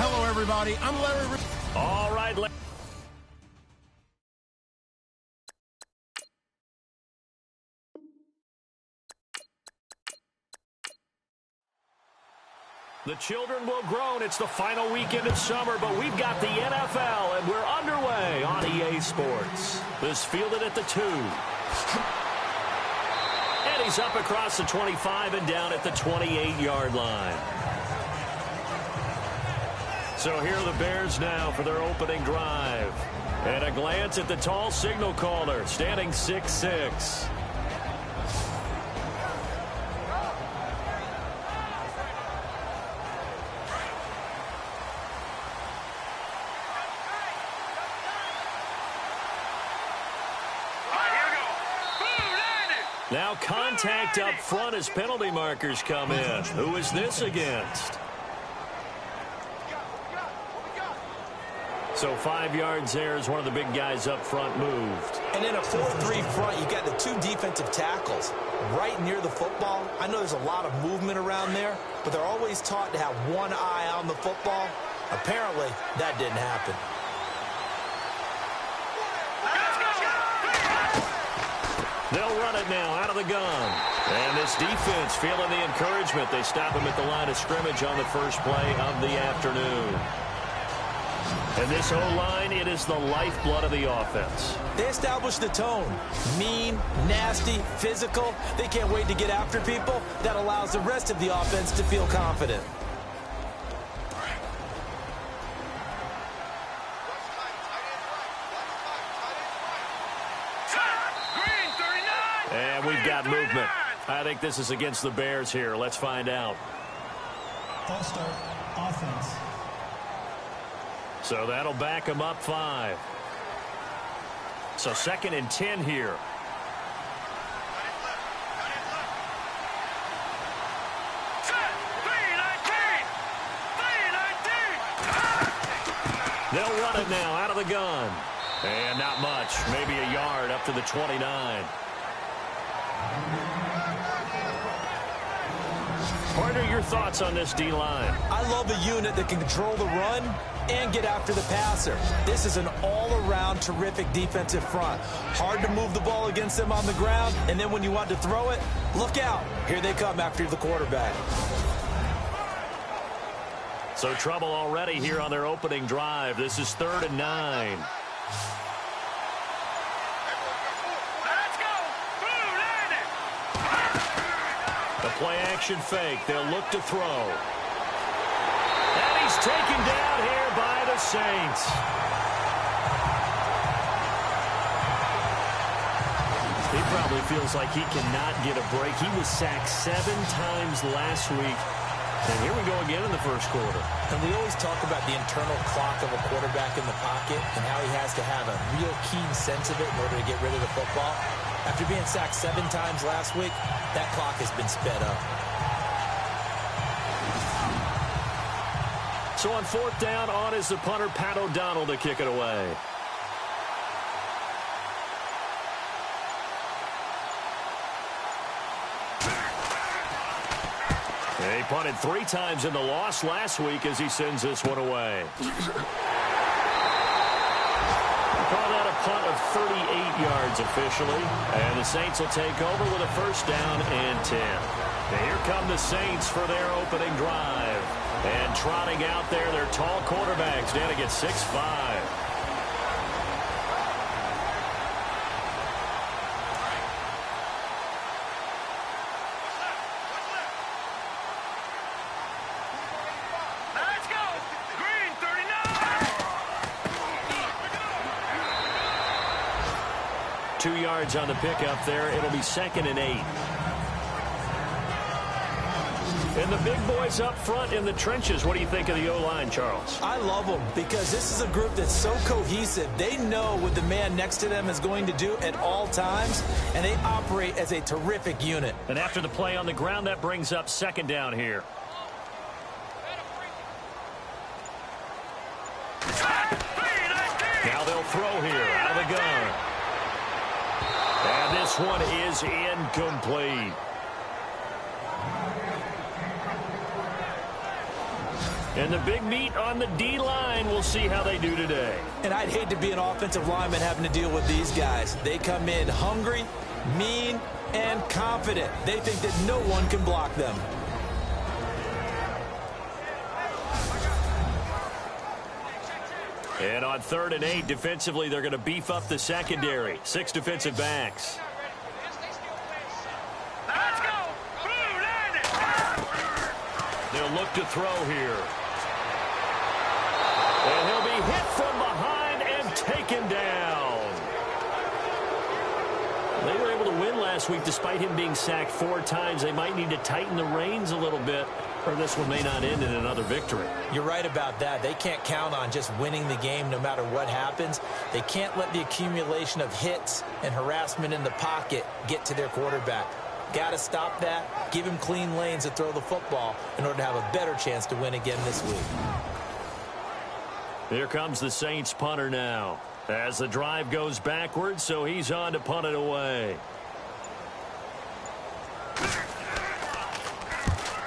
Hello, everybody. I'm Larry. All right, the children will groan. It's the final weekend of summer, but we've got the NFL, and we're underway on EA Sports. This fielded at the 2. And he's up across the 25 and down at the 28-yard line. So here are the Bears now for their opening drive. And a glance at the tall signal caller, standing 6'6". Now contact up front as penalty markers come in. Who is this against? So 5 yards there as one of the big guys up front moved. And in a 4-3 front, you got the 2 defensive tackles right near the football. I know there's a lot of movement around there, but they're always taught to have one eye on the football. Apparently, that didn't happen. They'll run it now out of the gun. And this defense feeling the encouragement. They stop him at the line of scrimmage on the first play of the afternoon. And this O-line, it is the lifeblood of the offense. They establish the tone. Mean, nasty, physical. They can't wait to get after people. That allows the rest of the offense to feel confident. And we've got movement. I think this is against the Bears here. Let's find out. False start, offense. So that'll back them up 5. So 2nd and 10 here. They'll run it now out of the gun. And not much. Maybe a yard up to the 29. Partner, your thoughts on this D-line? I love a unit that can control the run and get after the passer. This is an all-around terrific defensive front. Hard to move the ball against them on the ground, and then when you want to throw it, look out. Here they come after the quarterback. So trouble already here on their opening drive. This is 3rd and 9. The play-action fake. They'll look to throw. And he's taken down here by the Saints. He probably feels like he cannot get a break. He was sacked 7 times last week. And here we go again in the first quarter. And we always talk about the internal clock of a quarterback in the pocket and how he has to have a real keen sense of it in order to get rid of the football. After being sacked 7 times last week, that clock has been sped up. So on 4th down, on is the punter, Pat O'Donnell, to kick it away. He punted 3 times in the loss last week as he sends this one away. Call that a punt of 38 yards officially. And the Saints will take over with a 1st down and 10. And here come the Saints for their opening drive. And trotting out there, their tall quarterbacks down to get 6'5". Let's go! Green 39! 2 yards on the pickup there. It'll be 2nd and 8. And the big boys up front in the trenches. What do you think of the O-line, Charles? I love them because this is a group that's so cohesive. They know what the man next to them is going to do at all times, and they operate as a terrific unit. And after the play on the ground, that brings up 2nd down here. Now they'll throw here out of the gun. And this one is incomplete. And the big meat on the D-line, we'll see how they do today. And I'd hate to be an offensive lineman having to deal with these guys. They come in hungry, mean, and confident. They think that no one can block them. And on 3rd and 8, defensively, they're going to beef up the secondary. 6 defensive backs. Let's go. Blue, land it. They'll look to throw here. And he'll be hit from behind and taken down. They were able to win last week despite him being sacked 4 times. They might need to tighten the reins a little bit, or this one may not end in another victory. You're right about that. They can't count on just winning the game no matter what happens. They can't let the accumulation of hits and harassment in the pocket get to their quarterback. Got to stop that, give him clean lanes to throw the football in order to have a better chance to win again this week. Here comes the Saints punter now. As the drive goes backwards, so he's on to punt it away.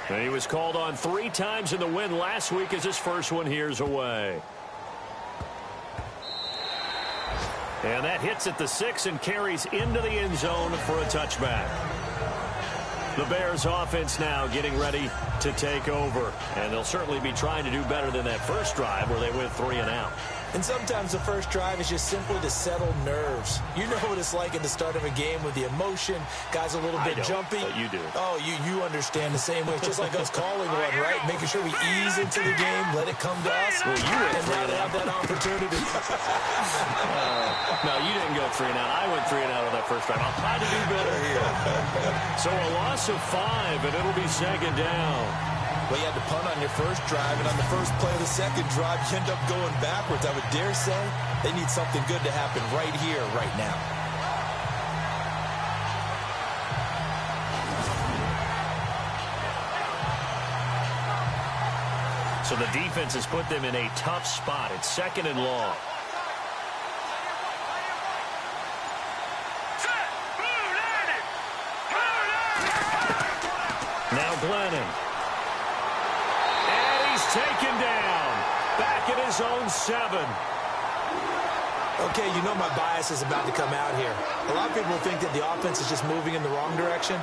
And he was called on 3 times in the win last week as his first one here's away. And that hits at the 6 and carries into the end zone for a touchback. The Bears offense now getting ready to take over. And they'll certainly be trying to do better than that first drive where they went 3 and out. And sometimes the first drive is just simply to settle nerves. You know what it's like at the start of a game with the emotion. Guys a little bit jumpy. But you do. Oh, you understand the same way. It's just like us calling one, right? Making sure we ease into the game, let it come to us. Well, you went and now they have that opportunity. No, you didn't go 3 and out. I went 3 and out on that first drive. I'll try to do better here. So a loss of 5, and it'll be 2nd down. Well, you had to punt on your first drive, and on the first play of the second drive, you end up going backwards. I would dare say they need something good to happen right here, right now. So the defense has put them in a tough spot. It's 2nd and long. Set. Blue, land it. Blue, land it. Now Glennon. Taken down. Back at his own 7. Okay, you know my bias is about to come out here. A lot of people think that the offense is just moving in the wrong direction.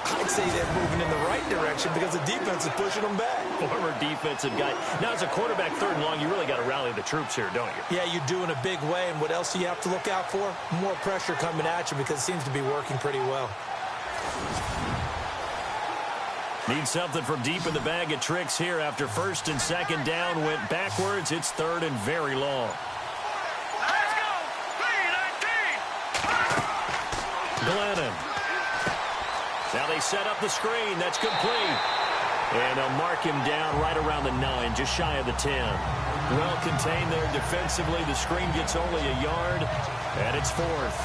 I'd say they're moving in the right direction because the defense is pushing them back. Former defensive guy. Now, as a quarterback 3rd and long, you really got to rally the troops here, don't you? Yeah, you do in a big way. And what else do you have to look out for? More pressure coming at you because it seems to be working pretty well. Need something from deep in the bag of tricks here after 1st and 2nd down went backwards. It's 3rd and very long. Let's go. 3-19. Glennon. Now they set up the screen. That's complete. And they'll mark him down right around the 9, just shy of the 10. Well contained there defensively. The screen gets only a yard, and it's 4th.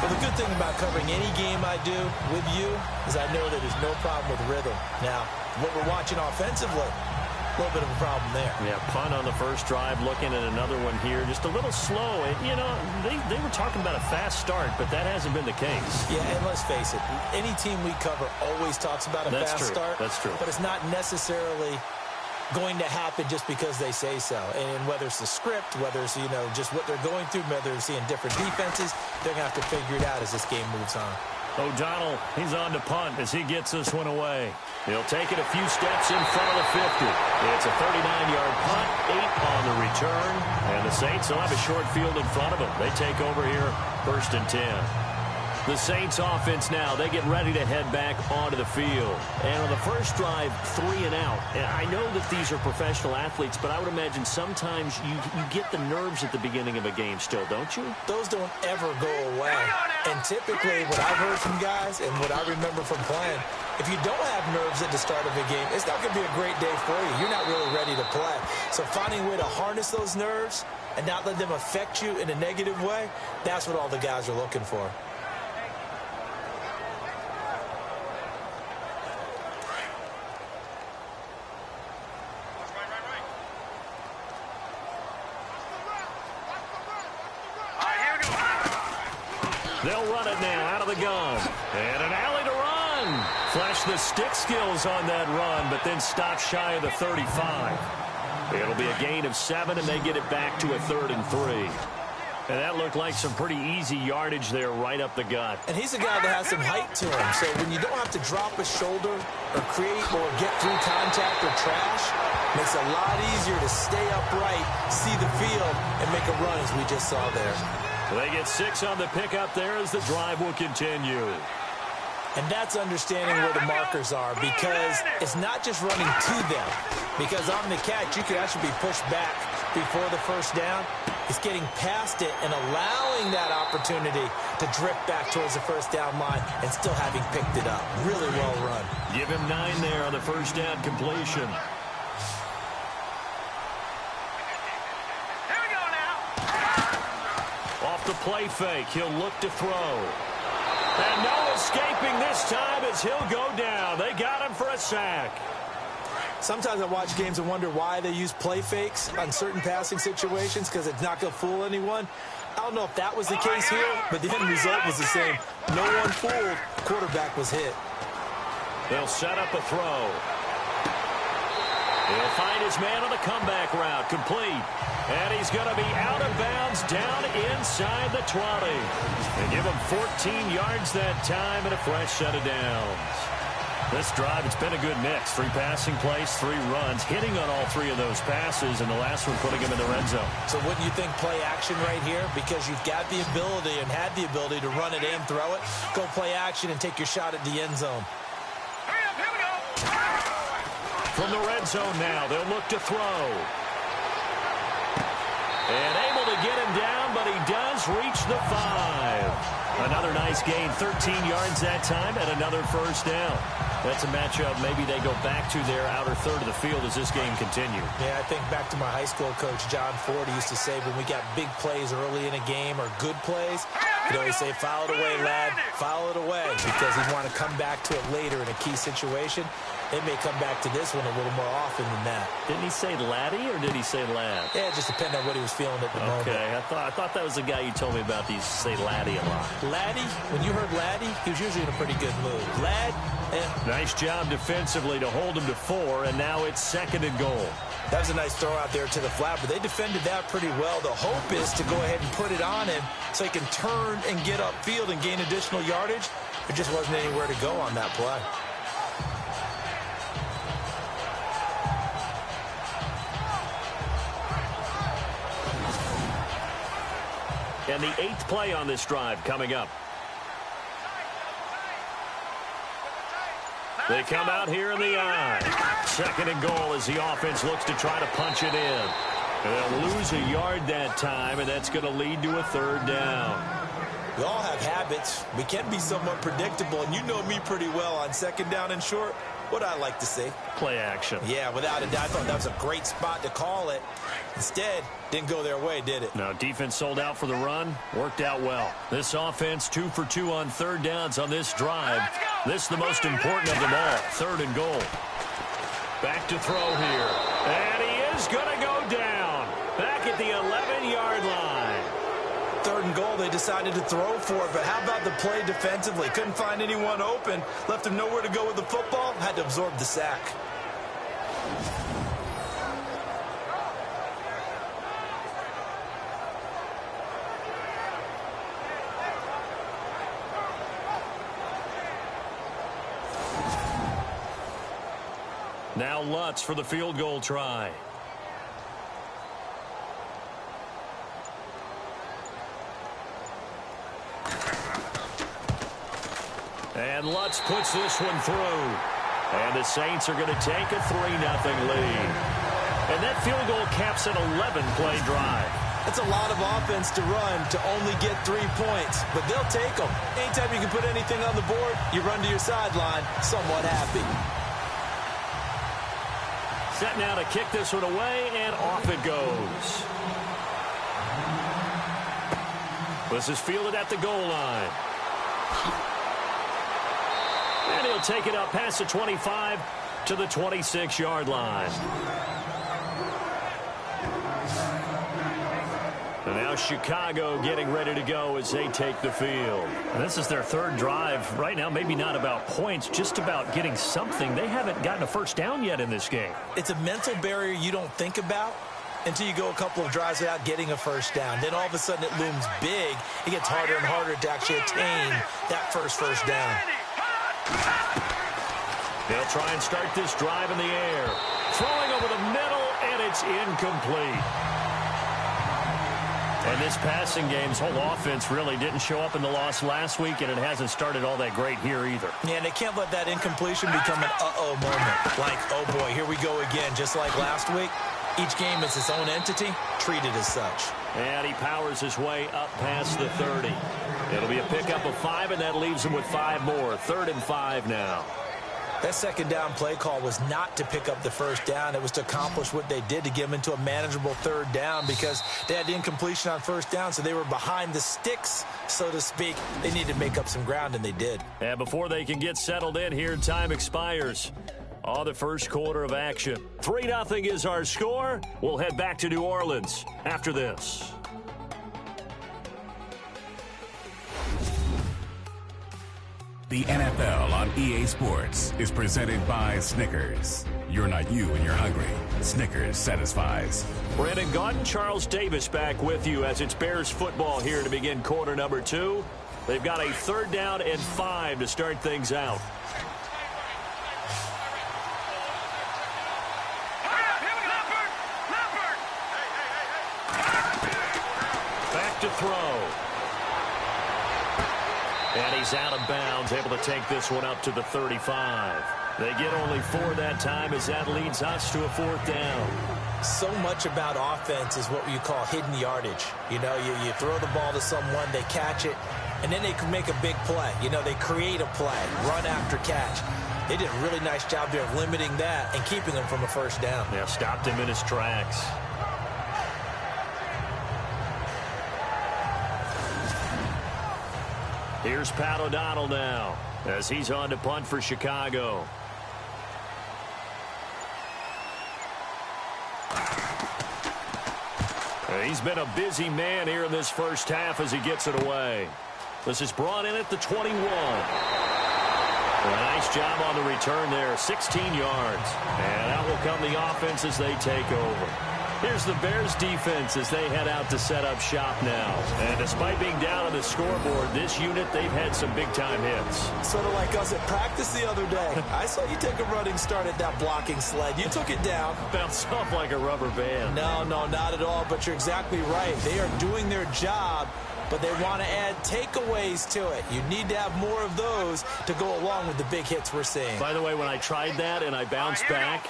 Well, the good thing about covering any game I do with you is I know that there's no problem with rhythm. Now, what we're watching offensively, a little bit of a problem there. Yeah, punt on the first drive, looking at another one here. Just a little slow. And, you know, they were talking about a fast start, but that hasn't been the case. Yeah, and let's face it, any team we cover always talks about a fast start. That's true. But it's not necessarily going to happen just because they say so. And whether it's the script, whether it's, you know, just what they're going through, whether they're seeing different defenses, they're going to have to figure it out as this game moves on. O'Donnell, he's on to punt as he gets this one away. He'll take it a few steps in front of the 50. It's a 39-yard punt, 8 on the return. And the Saints will have a short field in front of them. They take over here, 1st and 10. The Saints offense now, they get ready to head back onto the field. And on the first drive, 3 and out. And I know that these are professional athletes, but I would imagine sometimes you get the nerves at the beginning of a game still, don't you? Those don't ever go away. And typically what I've heard from guys and what I remember from playing, if you don't have nerves at the start of a game, it's not going to be a great day for you. You're not really ready to play. So finding a way to harness those nerves and not let them affect you in a negative way, that's what all the guys are looking for. They'll run it now out of the gun. And an alley to run. Flash the stick skills on that run, but then stop shy of the 35. It'll be a gain of 7, and they get it back to a 3rd and 3. And that looked like some pretty easy yardage there right up the gut. And he's a guy that has some height to him. So when you don't have to drop a shoulder or create or get through contact or trash, makes it a lot easier to stay upright, see the field, and make a run as we just saw there. They get 6 on the pickup there as the drive will continue. And that's understanding where the markers are, because it's not just running to them. Because on the catch, you could actually be pushed back before the first down. It's getting past it and allowing that opportunity to drift back towards the first down line and still having picked it up. Really well run. Give him 9 there on the first down completion. Here we go now. Off the play fake, he'll look to throw. And no escaping this time as he'll go down. They got him for a sack. Sometimes I watch games and wonder why they use play fakes on certain passing situations, because it's not going to fool anyone. I don't know if that was the case here, but the end result was the same. No one fooled. Quarterback was hit. They'll set up a throw. He'll find his man on the comeback route, complete. And he's going to be out of bounds down inside the 20. They give him 14 yards that time and a fresh set of downs. This drive, it's been a good mix. 3 passing plays, 3 runs, hitting on all 3 of those passes, and the last one putting him in the red zone. So wouldn't you think play action right here? Because you've got the ability and had the ability to run it and throw it. Go play action and take your shot at the end zone. Hurry up, here we go. From the red zone now, they'll look to throw. And able to get him down, but he does reach the 5. Another nice gain, 13 yards that time, and another first down. That's a matchup maybe they go back to their outer third of the field as this game continues. Yeah, I think back to my high school coach, John Ford. He used to say when we got big plays early in a game or good plays, he'd always say, foul it away, lad, foul it away, because he'd want to come back to it later in a key situation. They may come back to this one a little more often than that. Didn't he say laddie or did he say lad? Yeah, it just depended on what he was feeling at the moment. Okay, I thought that was the guy you told me about. These say laddie a lot. Laddie, when you heard laddie, he was usually in a pretty good mood. Lad, Nice job defensively to hold him to 4, and now it's 2nd and goal. That was a nice throw out there to the flat, but they defended that pretty well. The hope is to go ahead and put it on him so he can turn and get upfield and gain additional yardage. There just wasn't anywhere to go on that play. And the 8th play on this drive coming up. They come out here in the I. 2nd and goal as the offense looks to try to punch it in. And they'll lose a yard that time, and that's going to lead to a 3rd down. We all have habits. We can be somewhat predictable, and you know me pretty well on 2nd down and short. What I like to see. Play action. Yeah, without a doubt. I thought that was a great spot to call it. Instead, didn't go their way, did it? No, defense sold out for the run. Worked out well. This offense 2 for 2 on 3rd downs on this drive. This is the most important of them all. 3rd and goal. Back to throw here. And he is going to go down. Back at the 11-yard line. 3rd and goal, they decided to throw for it, but how about the play defensively? Couldn't find anyone open, left him nowhere to go with the football, had to absorb the sack. Now Lutz for the field goal try. And Lutz puts this one through. And the Saints are going to take a 3-0 lead. And that field goal caps an 11-play drive. That's a lot of offense to run to only get 3 points, but they'll take them. Anytime you can put anything on the board, you run to your sideline somewhat happy. Set now to kick this one away, and off it goes. This is fielded at the goal line. And he'll take it up past the 25 to the 26-yard line. And now Now Chicago getting ready to go as they take the field. And this is their third drive. Right now, maybe not about points, just about getting something. They haven't gotten a first down yet in this game. It's a mental barrier you don't think about until you go a couple of drives without getting a first down. Then all of a sudden it looms big. It gets harder and harder to actually attain that first down. They'll try and start this drive in the air. Throwing over the middle, and it's incomplete. And this passing game's whole offense really didn't show up in the loss last week, and it hasn't started all that great here either. Yeah, and they can't let that incompletion become an uh-oh moment. Like, oh boy, here we go again, just like last week. Each game is its own entity, treated as such. And he powers his way up past the 30. It'll be a pickup of 5, and that leaves him with 5 more. 3rd and 5 now. That second down play call was not to pick up the first down. It was to accomplish what they did, to get them into a manageable 3rd down, because they had incompletion on first down, so they were behind the sticks, so to speak. They needed to make up some ground, and they did. And before they can get settled in here, time expires on the first quarter of action. 3-0 is our score. We'll head back to New Orleans after this. The NFL on EA Sports is presented by Snickers. You're not you when you're hungry. Snickers satisfies. Brandon Gaudin, Charles Davis back with you as it's Bears football here to begin quarter number 2. They've got a 3rd down and 5 to start things out. Back to throw. And he's out of bounds, able to take this one up to the 35. They get only 4 that time as that leads us to a 4th down. So much about offense is what you call hidden yardage. You know, you throw the ball to someone, they catch it, and then they can make a big play. You know, they create a play, run after catch. They did a really nice job there of limiting that and keeping him from a first down. Yeah, stopped him in his tracks. Here's Pat O'Donnell now as he's on to punt for Chicago. He's been a busy man here in this first half as he gets it away. This is brought in at the 21. A nice job on the return there, 16 yards. And out will come the offense as they take over. Here's the Bears defense as they head out to set up shop now. And despite being down on the scoreboard, this unit, they've had some big-time hits. Sort of like us at practice the other day. I saw you take a running start at that blocking sled. You took it down. Bounced off like a rubber band. No, not at all, but you're exactly right. They are doing their job, but they want to add takeaways to it. You need to have more of those to go along with the big hits we're seeing. By the way, when I tried that and I bounced back,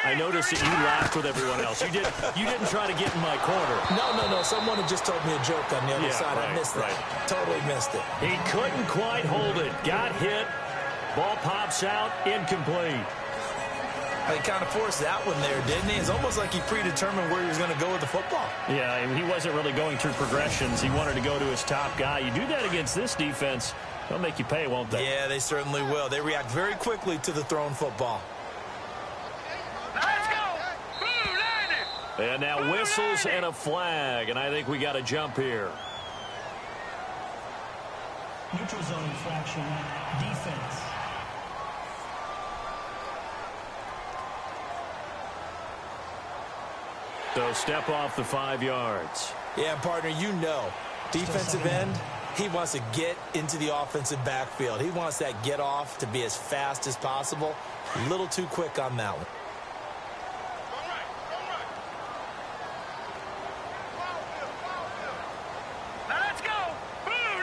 I noticed that you laughed with everyone else. You didn't try to get in my corner. No. Someone had just told me a joke on the other side. Right, I missed that. Totally missed it. He couldn't quite hold it. Got hit. Ball pops out. Incomplete. He kind of forced that one there, didn't he? It's almost like he predetermined where he was going to go with the football. Yeah, I mean, he wasn't really going through progressions. He wanted to go to his top guy. You do that against this defense, they'll make you pay, won't they? Yeah, they certainly will. They react very quickly to the thrown football. Let's go! Blue 90! And now whistles and a flag, and I think we got a jump here. Neutral zone infraction, defense. So step off the 5 yards. Yeah, partner, you know, defensive end, he wants to get into the offensive backfield. He wants that get off to be as fast as possible. A little too quick on that one. Let's go! Blue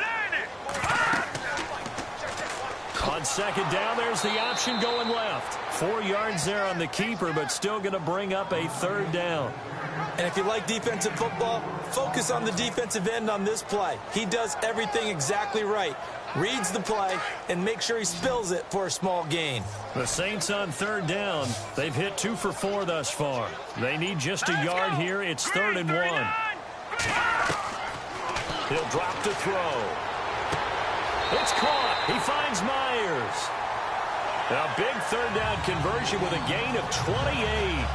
90! On second down, there's the option going left. 4 yards there on the keeper, but still going to bring up a 3rd down. And if you like defensive football, focus on the defensive end on this play. He does everything exactly right. Reads the play and make sure he spills it for a small gain. The Saints on 3rd down. They've hit 2 for 4 thus far. They need just a yard here. It's 3rd and 1. He'll drop to throw. It's caught. He finds Myers. A big 3rd down conversion with a gain of 28.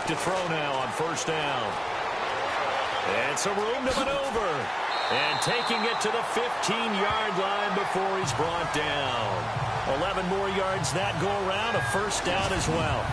look to throw now on first down. And some room to maneuver. And taking it to the 15-yard line before he's brought down. 11 more yards that go around, a first down as well.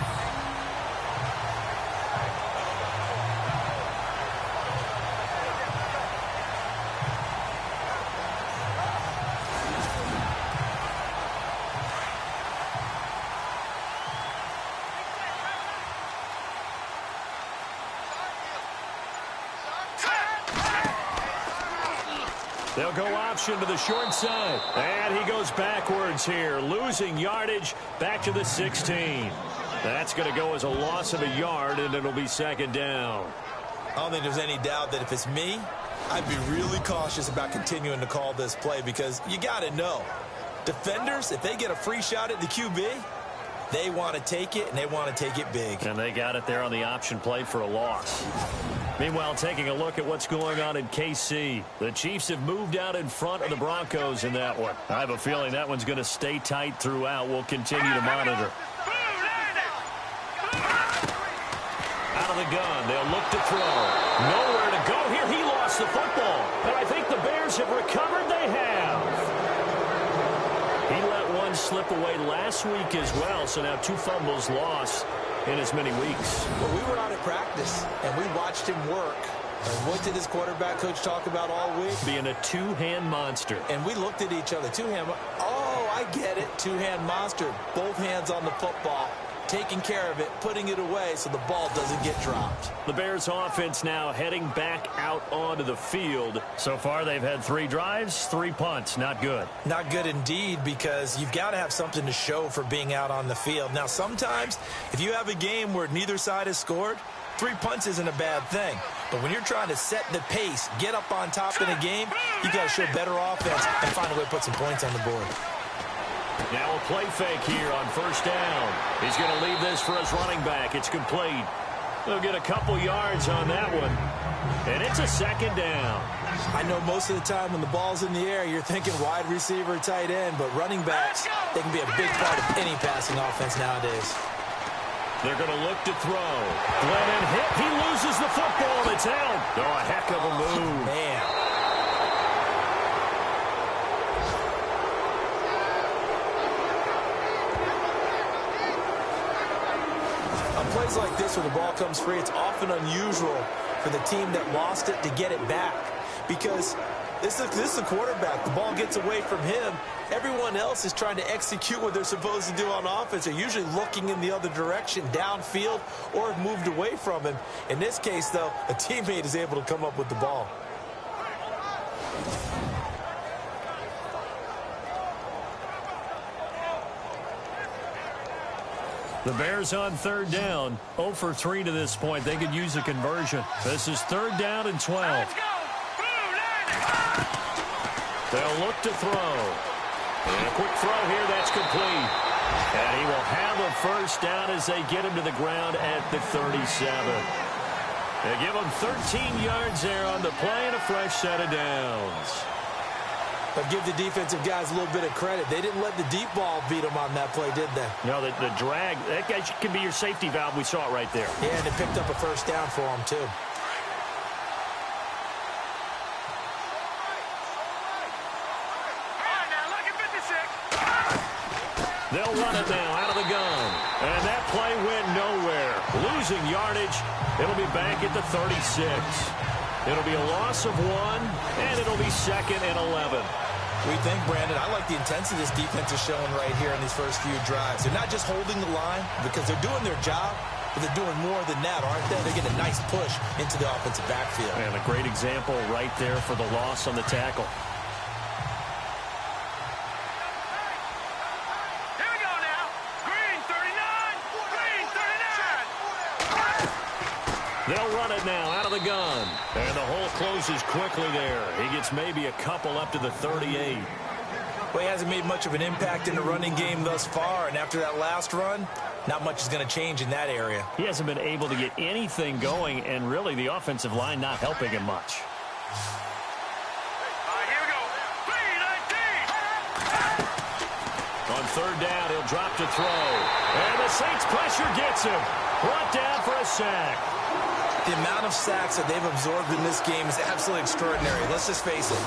They'll go option to the short side. And he goes backwards here, losing yardage back to the 16. That's going to go as a loss of a yard, and it'll be second down. I don't think there's any doubt that if it's me, I'd be really cautious about continuing to call this play because you got to know, defenders, if they get a free shot at the QB, they want to take it, and they want to take it big. And they got it there on the option play for a loss. Meanwhile, taking a look at what's going on in KC. The Chiefs have moved out in front of the Broncos in that one. I have a feeling that one's going to stay tight throughout. We'll continue to monitor. Out of the gun, they'll look to throw. Nowhere to go here. He lost the football. And I think the Bears have recovered. They have. He let one slip away last week as well, so now 2 fumbles lost in as many weeks. Well, we were out at practice, and we watched him work. And what did his quarterback coach talk about all week? Being a two-hand monster. And we looked at each other. Two-hand. Oh, I get it. Two-hand monster. Both hands on the football. Taking care of it, putting it away so the ball doesn't get dropped. The Bears offense now heading back out onto the field. So far, they've had 3 drives, 3 punts. Not good. Not good indeed, because you've got to have something to show for being out on the field. Now, sometimes, if you have a game where neither side has scored, 3 punts isn't a bad thing. But when you're trying to set the pace, get up on top in a game, you got to show better offense and find a way to put some points on the board. Now a play fake here on first down. He's going to leave this for his running back. It's complete. They'll get a couple yards on that one. And it's a second down. I know most of the time when the ball's in the air, you're thinking wide receiver, tight end, but running backs, they can be a big part of any passing offense nowadays. They're going to look to throw. Glennon hit. He loses the football. It's out. Oh, a heck of a move. Man. On plays like this where the ball comes free, it's often unusual for the team that lost it to get it back because this is a quarterback. The ball gets away from him. Everyone else is trying to execute what they're supposed to do on offense. They're usually looking in the other direction, downfield, or have moved away from him. In this case, though, a teammate is able to come up with the ball. The Bears on third down. 0 for 3 to this point. They could use a conversion. This is third down and 12. They'll look to throw. And a quick throw here. That's complete. And he will have a first down as they get him to the ground at the 37. They give him 13 yards there on the play and a fresh set of downs. But give the defensive guys a little bit of credit. They didn't let the deep ball beat them on that play, did they? No, the drag, that guy can be your safety valve. We saw it right there. Yeah, and it picked up a first down for them, too. They'll run it now out of the gun. And that play went nowhere. Losing yardage. It'll be back at the 36. It'll be a loss of 1, and it'll be second and 11. We think, Brandon, I like the intensity this defense is showing right here in these first few drives. They're not just holding the line because they're doing their job, but they're doing more than that, aren't they? They're getting a nice push into the offensive backfield. And a great example right there for the loss on the tackle. Here we go now. Green 39. Green 39. They'll run it now out of the gun. And the hole closes quickly there. He gets maybe a couple up to the 38. Well, he hasn't made much of an impact in the running game thus far, and after that last run, not much is going to change in that area. He hasn't been able to get anything going, and really the offensive line not helping him much. All right, here we go. Green 19. On third down. He'll drop to throw. And the Saints pressure gets him. Brought down for a sack. The amount of sacks that they've absorbed in this game is absolutely extraordinary. Let's just face it.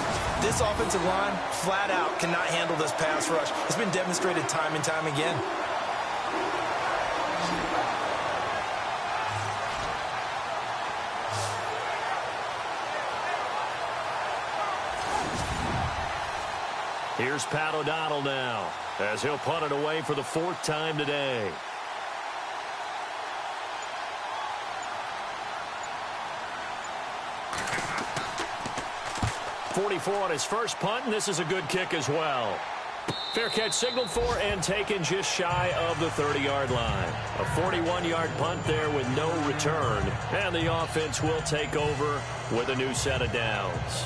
This offensive line, flat out, cannot handle this pass rush. It's been demonstrated time and time again. Here's Pat O'Donnell now, as he'll punt it away for the 4th time today. 44 on his first punt, and this is a good kick as well. Fair catch signaled for and taken just shy of the 30-yard line. A 41-yard punt there with no return, and the offense will take over with a new set of downs.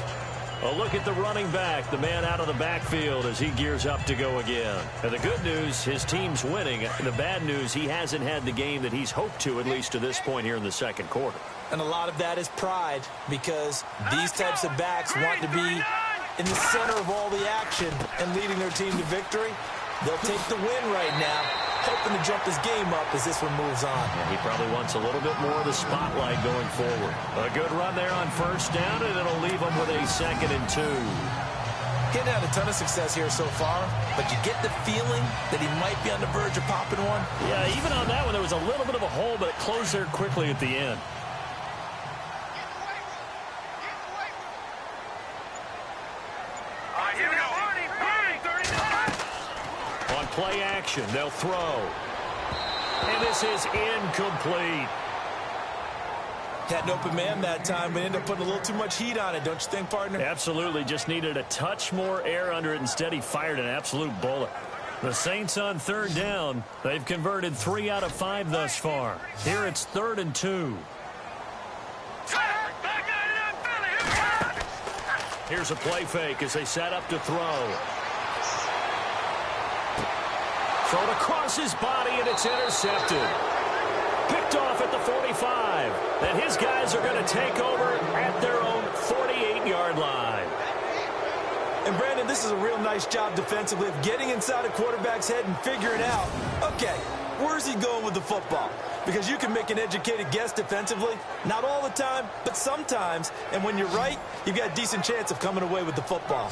A look at the running back, the man out of the backfield as he gears up to go again. And the good news, his team's winning. The bad news, he hasn't had the game that he's hoped to, at least to this point here in the second quarter. And a lot of that is pride, because these types of backs want to be in the center of all the action and leading their team to victory. They'll take the win right now, hoping to jump this game up as this one moves on. And he probably wants a little bit more of the spotlight going forward. A good run there on first down, and it'll leave him with a 2nd and 2. Getting had a ton of success here so far, but you get the feeling that he might be on the verge of popping one. Yeah, even on that one, there was a little bit of a hole, but it closed there quickly at the end. Play action. They'll throw. And this is incomplete. Had an open man that time, but ended up putting a little too much heat on it, don't you think, partner? Absolutely. Just needed a touch more air under it. Instead, he fired an absolute bullet. The Saints on 3rd down. They've converted 3 out of 5 thus far. Here it's 3rd and 2. Here's a play fake as they set up to throw. Thrown across his body, and it's intercepted. Picked off at the 45. And his guys are going to take over at their own 48-yard line. And, Brandon, this is a real nice job defensively of getting inside a quarterback's head and figuring out, okay, where's he going with the football? Because you can make an educated guess defensively. Not all the time, but sometimes. And when you're right, you've got a decent chance of coming away with the football.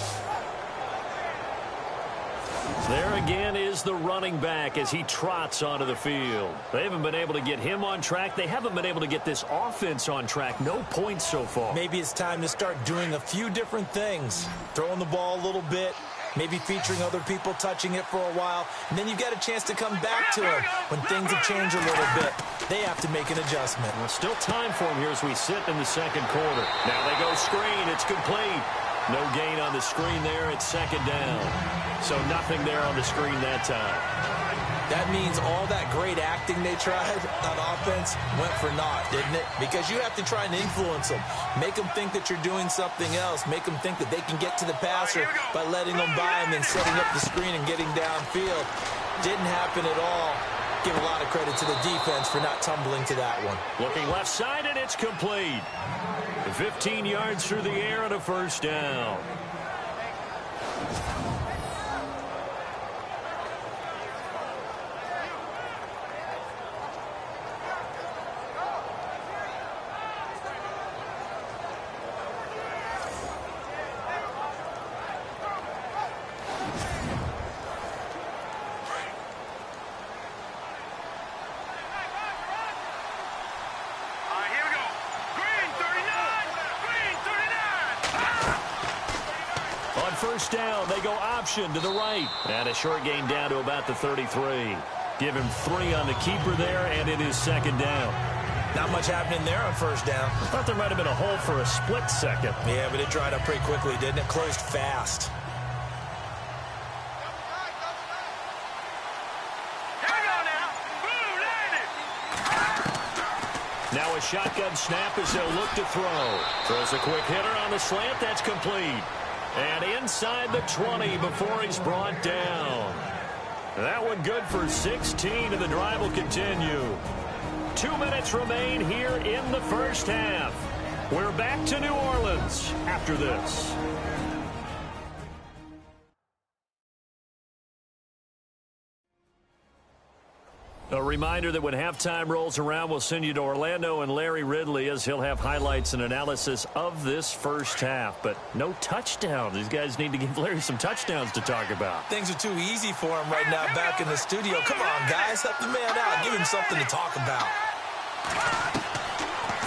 There again is the running back as he trots onto the field. They haven't been able to get him on track. They haven't been able to get this offense on track. No points so far. Maybe it's time to start doing a few different things. Throwing the ball a little bit, maybe featuring other people touching it for a while, and then you've got a chance to come back to it when things have changed a little bit. They have to make an adjustment. Well, still time for him here as we sit in the second quarter. Now they go screen. It's complete. No gain on the screen there. It's 2nd down. So nothing there on the screen that time. That means all that great acting they tried on offense went for naught, didn't it? Because you have to try and influence them. Make them think that you're doing something else. Make them think that they can get to the passer by letting them by and then setting up the screen and getting downfield. Didn't happen at all. Give a lot of credit to the defense for not tumbling to that one. Looking left side, and it's complete. 15 yards through the air and a 1st down. First down, they go option to the right. And a short gain down to about the 33. Give him 3 on the keeper there, and it is 2nd down. Not much happening there on first down. I thought there might have been a hole for a split second. Yeah, but it dried up pretty quickly, didn't it? Closed fast. Now a shotgun snap as they'll look to throw. Throws a quick hitter on the slant. That's complete. And inside the 20 before he's brought down. That one good for 16, and the drive will continue. 2 minutes remain here in the first half. We're back to New Orleans after this. A reminder that when halftime rolls around, we'll send you to Orlando and Larry Ridley as he'll have highlights and analysis of this first half. But no touchdowns. These guys need to give Larry some touchdowns to talk about. Things are too easy for him right now back in the studio. Come on, guys. Help the man out. Give him something to talk about.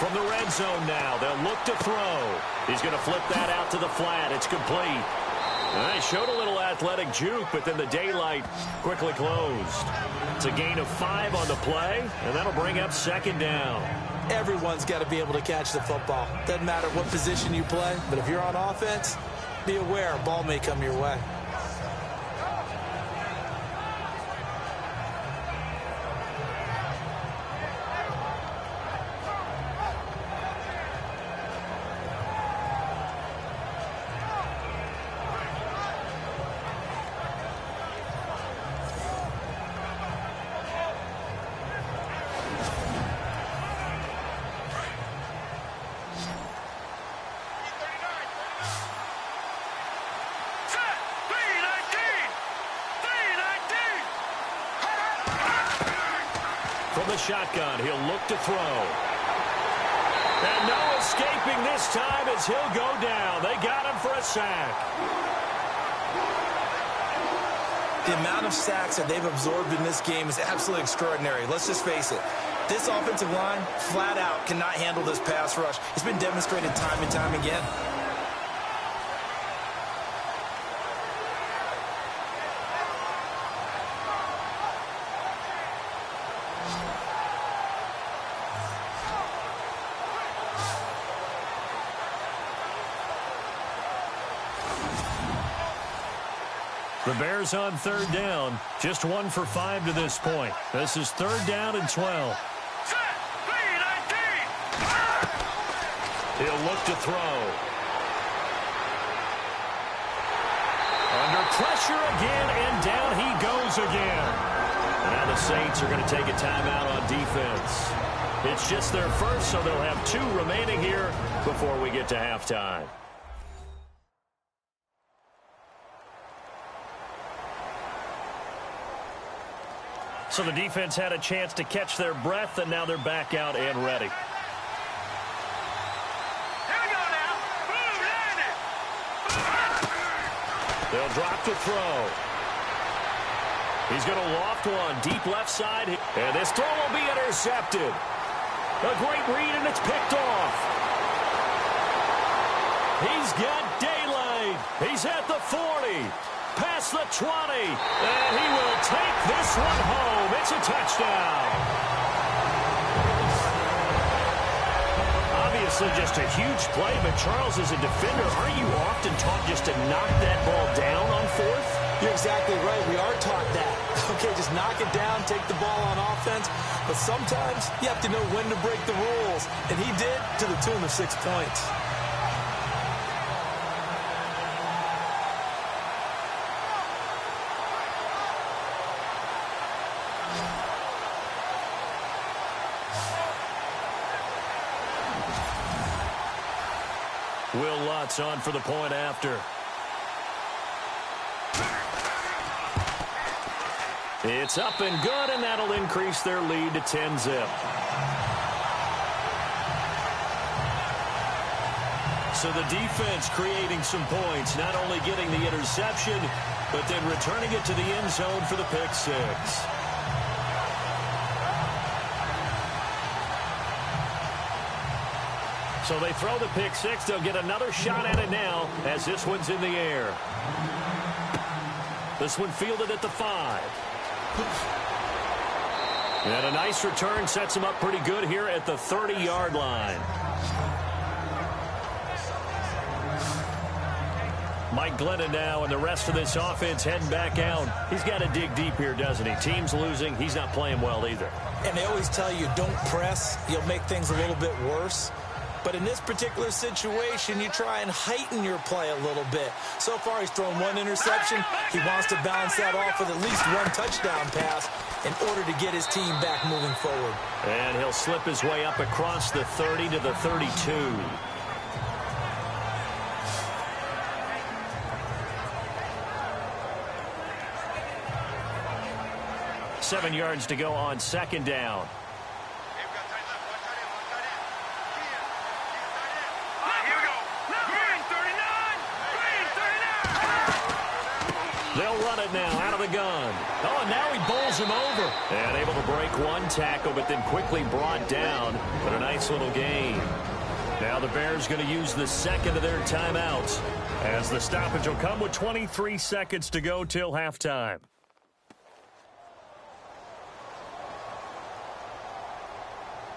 From the red zone now, they'll look to throw. He's going to flip that out to the flat. It's complete. He showed a little athletic juke, but then the daylight quickly closed. It's a gain of 5 on the play, and that'll bring up second down. Everyone's got to be able to catch the football. Doesn't matter what position you play, but if you're on offense, be aware a ball may come your way. From the shotgun, he'll look to throw. And no escaping this time as he'll go down. They got him for a sack. The amount of sacks that they've absorbed in this game is absolutely extraordinary. Let's just face it. This offensive line, flat out, cannot handle this pass rush. It's been demonstrated time and time again. The Bears on third down. Just 1 for 5 to this point. This is third down and 12. He'll look to throw. Under pressure again, and down he goes again. Now the Saints are going to take a timeout on defense. It's just their first, so they'll have 2 remaining here before we get to halftime. So the defense had a chance to catch their breath, and now they're back out and ready. They'll drop to throw. He's going to loft one deep left side, and this throw will be intercepted. A great read, and it's picked off. He's got daylight. He's at the 40. Past the 20, and he will take this one home. It's a touchdown. Obviously just a huge play, but Charles, as a defender, aren't you often taught just to knock that ball down on fourth? You're exactly right. We are taught that. Okay, just knock it down, take the ball on offense. But sometimes you have to know when to break the rules, and he did to the tune of 6 points. Will Lutz on for the point after. It's up and good, and that'll increase their lead to 10-zip. So the defense creating some points, not only getting the interception, but then returning it to the end zone for the pick six. So they throw the pick six. They'll get another shot at it now as this one's in the air. This one fielded at the 5. And a nice return sets him up pretty good here at the 30-yard line. Mike Glennon now and the rest of this offense heading back out. He's got to dig deep here, doesn't he? Team's losing. He's not playing well either. And they always tell you, don't press. You'll make things a little bit worse. But in this particular situation, you try and heighten your play a little bit. So far, he's thrown 1 interception. He wants to balance that off with at least 1 touchdown pass in order to get his team back moving forward. And he'll slip his way up across the 30 to the 32. 7 yards to go on second down. They'll run it now out of the gun. Oh, and now he bowls him over. And able to break one tackle, but then quickly brought down. But a nice little gain. Now the Bears going to use the second of their timeouts, as the stoppage will come with 23 seconds to go till halftime.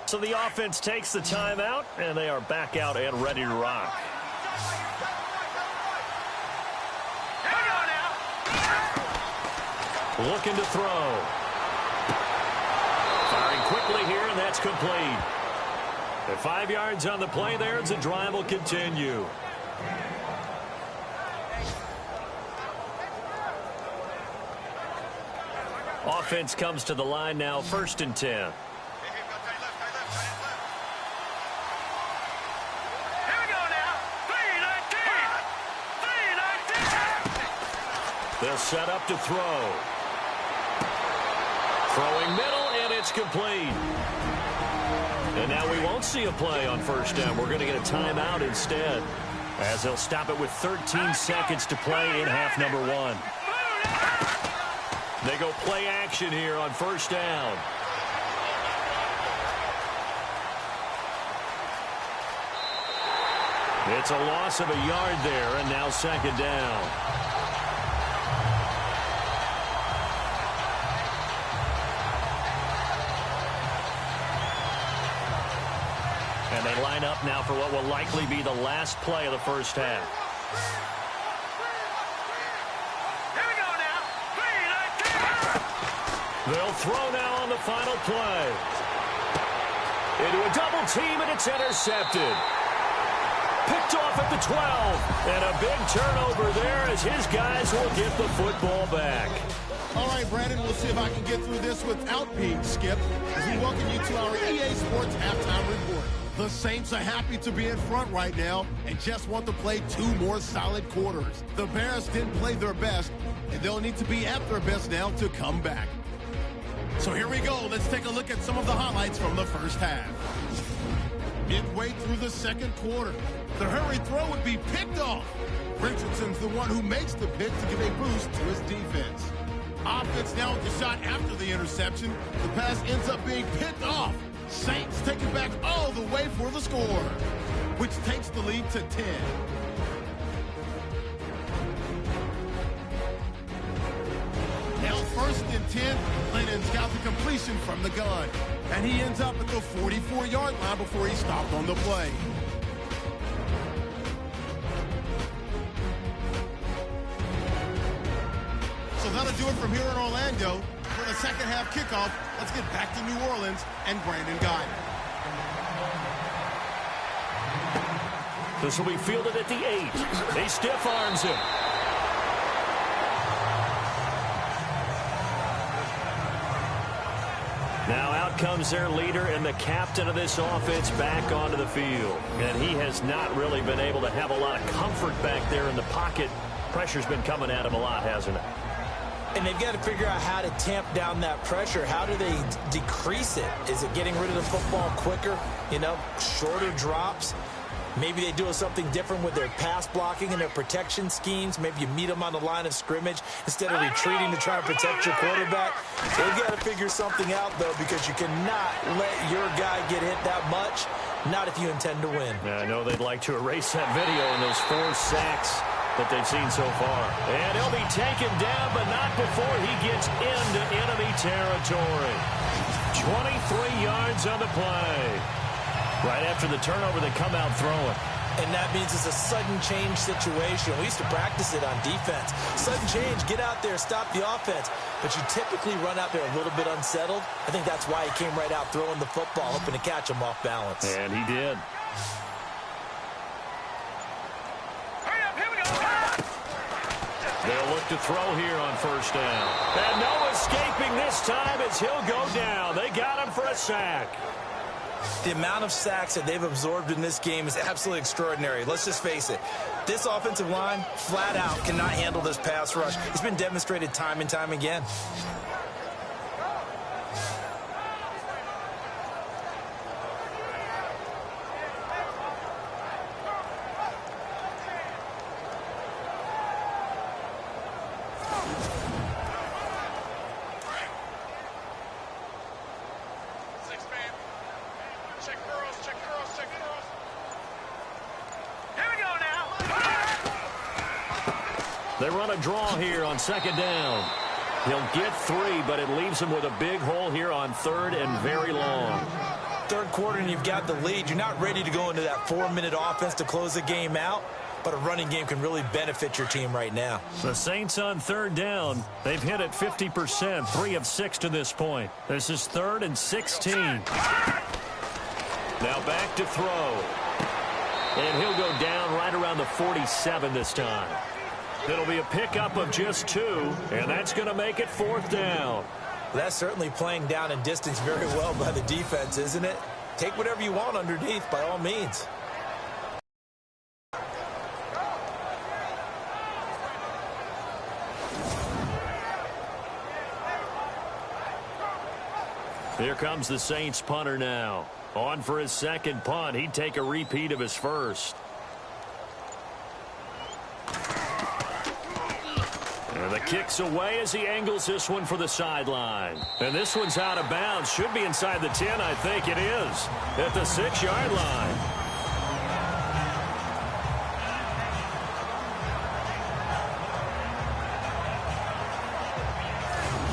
So the offense takes the timeout, and they are back out and ready to rock. Looking to throw. Firing quickly here, and that's complete. At 5 yards on the play there, as the drive will continue. Offense comes to the line now, 1st and 10. They'll set up to throw. Throwing middle, and it's complete. And now we won't see a play on 1st down. We're going to get a timeout instead, as they'll stop it with 13 seconds to play in half number 1. They go play action here on 1st down. It's a loss of a yard there, and now 2nd down. And they line up now for what will likely be the last play of the 1st half. Here we go now. They'll throw now on the final play. Into a double team, and it's intercepted. Picked off at the 12. And a big turnover there, as his guys will get the football back. All right, Brandon, we'll see if I can get through this without being skipped, as we welcome you to our EA Sports Halftime Report. The Saints are happy to be in front right now and just want to play 2 more solid quarters. The Bears didn't play their best, and they'll need to be at their best now to come back. So here we go. Let's take a look at some of the highlights from the 1st half. Midway through the 2nd quarter, the hurry throw would be picked off. Richardson's the one who makes the pick to give a boost to his defense. Offense now with the shot after the interception. The pass ends up being picked off. Saints take it back all the way for the score, which takes the lead to 10. Now 1st and 10, Lennon's got the completion from the gun, and he ends up at the 44-yard line before he stopped on the play. So that'll do it from here in Orlando. For the 2nd half kickoff, let's get back to New Orleans and Brandon Guy. This will be fielded at the 8. He stiff arms him. Now out comes their leader and the captain of this offense back onto the field. And he has not really been able to have a lot of comfort back there in the pocket. Pressure's been coming at him a lot, hasn't it? And they've got to figure out how to tamp down that pressure. How do they decrease it? Is it getting rid of the football quicker? You know, shorter drops? Maybe they do something different with their pass blocking and their protection schemes. Maybe you meet them on the line of scrimmage instead of retreating to try to protect your quarterback. They've got to figure something out, though, because you cannot let your guy get hit that much, not if you intend to win. Yeah, I know they'd like to erase that video in those 4 sacks that they've seen so far. And he'll be taken down, but not before he gets into enemy territory. 23 yards on the play. Right after the turnover, they come out throwing. And that means it's a sudden change situation. We used to practice it on defense. Sudden change, get out there, stop the offense. But you typically run out there a little bit unsettled. I think that's why he came right out throwing the football, hoping to catch him off balance. And he did. They'll look to throw here on 1st down. And no escaping this time as he'll go down. They got him for a sack. The amount of sacks that they've absorbed in this game is absolutely extraordinary. Let's just face it. This offensive line, flat out, cannot handle this pass rush. It's been demonstrated time and time again. Here we go now. They run a draw here on second down. He'll get 3, but it leaves him with a big hole here on third and very long. Third quarter and you've got the lead. You're not ready to go into that 4-minute offense to close the game out, but a running game can really benefit your team right now. The Saints on third down. They've hit it 50%, 3 of 6 to this point. This is 3rd and 16. Now back to throw. And he'll go down right around the 47 this time. It'll be a pickup of just 2, and that's going to make it 4th down. That's certainly playing down in distance very well by the defense, isn't it? Take whatever you want underneath, by all means. Here comes the Saints punter now. On for his second punt. He'd take a repeat of his first. And the kick's away as he angles this one for the sideline. And this one's out of bounds. Should be inside the 10, I think it is. At the 6-yard line.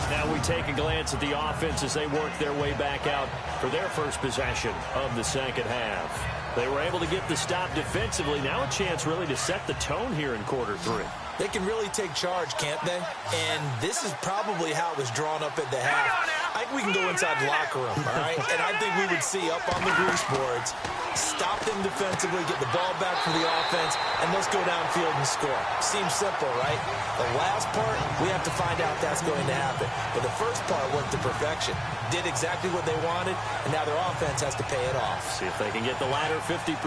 Now we take a glance at the offense as they work their way back out for their first possession of the second half. They were able to get the stop defensively. Now a chance really to set the tone here in quarter 3. They can really take charge, can't they? And this is probably how it was drawn up at the half. I think we can go inside the locker room, all right? And I think we would see up on the grease boards, stop them defensively, get the ball back for the offense, and let's go downfield and score. Seems simple, right? The last part, we have to find out that's going to happen. But the first part went to perfection. Did exactly what they wanted, and now their offense has to pay it off. See if they can get the latter 50%.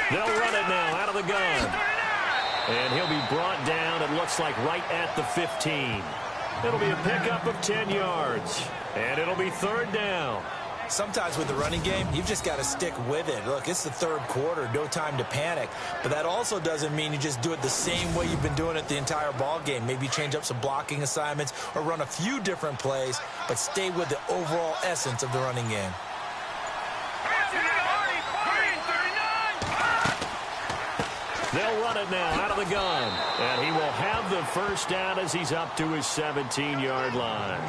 They'll run it now out of the gun. And he'll be brought down, it looks like, right at the 15. It'll be a pickup of 10 yards. And it'll be 3rd down. Sometimes with the running game, you've just got to stick with it. Look, it's the 3rd quarter, no time to panic. But that also doesn't mean you just do it the same way you've been doing it the entire ball game. Maybe change up some blocking assignments or run a few different plays, but stay with the overall essence of the running game. They'll run it now out of the gun. And he will have the first down as he's up to his 17-yard line.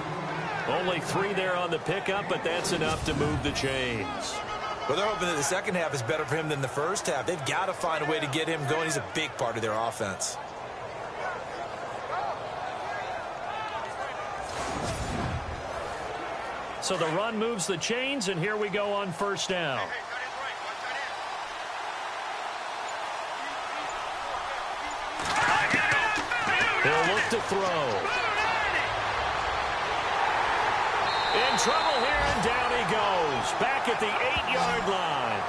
Only 3 there on the pickup, but that's enough to move the chains. Well, they're hoping that the second half is better for him than the first half. They've got to find a way to get him going. He's a big part of their offense. So the run moves the chains, and here we go on first down. He'll look to throw. In trouble here, and down he goes. Back at the 8-yard line.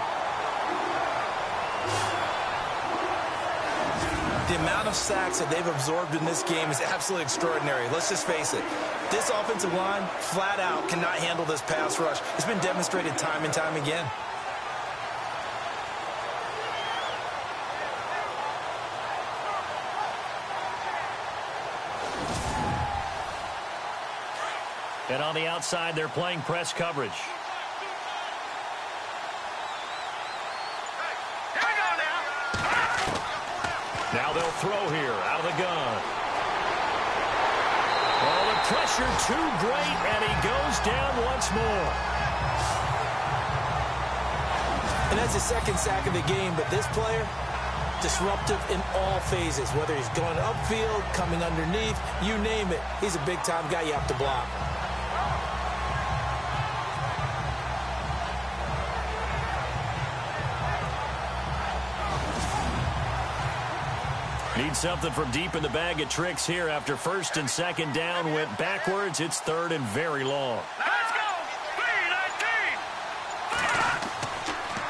The amount of sacks that they've absorbed in this game is absolutely extraordinary. Let's just face it. This offensive line, flat out, cannot handle this pass rush. It's been demonstrated time and time again. And on the outside, they're playing press coverage. Now they'll throw here out of the gun. Oh, the pressure too great, and he goes down once more. And that's his second sack of the game, but this player, disruptive in all phases, whether he's going upfield, coming underneath, you name it. He's a big-time guy you have to block. Need something from deep in the bag of tricks here after first and second down went backwards. It's 3rd and very long. Let's go!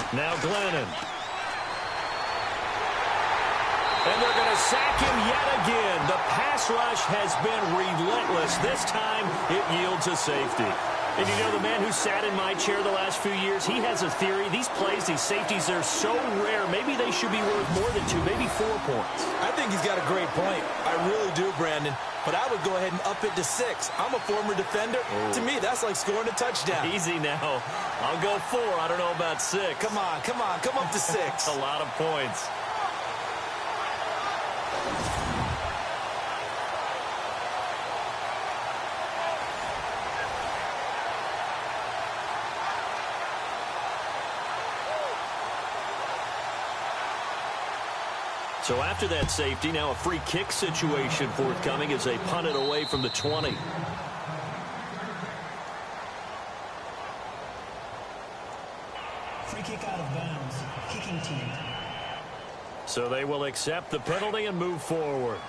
3-19! Now Glennon. And they're going to sack him yet again. The pass rush has been relentless. This time it yields a safety. And you know, the man who sat in my chair the last few years, he has a theory. These plays, these safeties, they're so rare. Maybe they should be worth more than 2, maybe 4 points. I think think he's got a great point. I really do, Brandon. But I would go ahead and up it to 6. I'm a former defender. Oh. To me, that's like scoring a touchdown. Easy now. I'll go 4. I don't know about 6. Come on. Come up to 6. A lot of points. So after that safety, now a free kick situation forthcoming as they punt it away from the 20. Free kick out of bounds. Kicking team. So they will accept the penalty and move forward.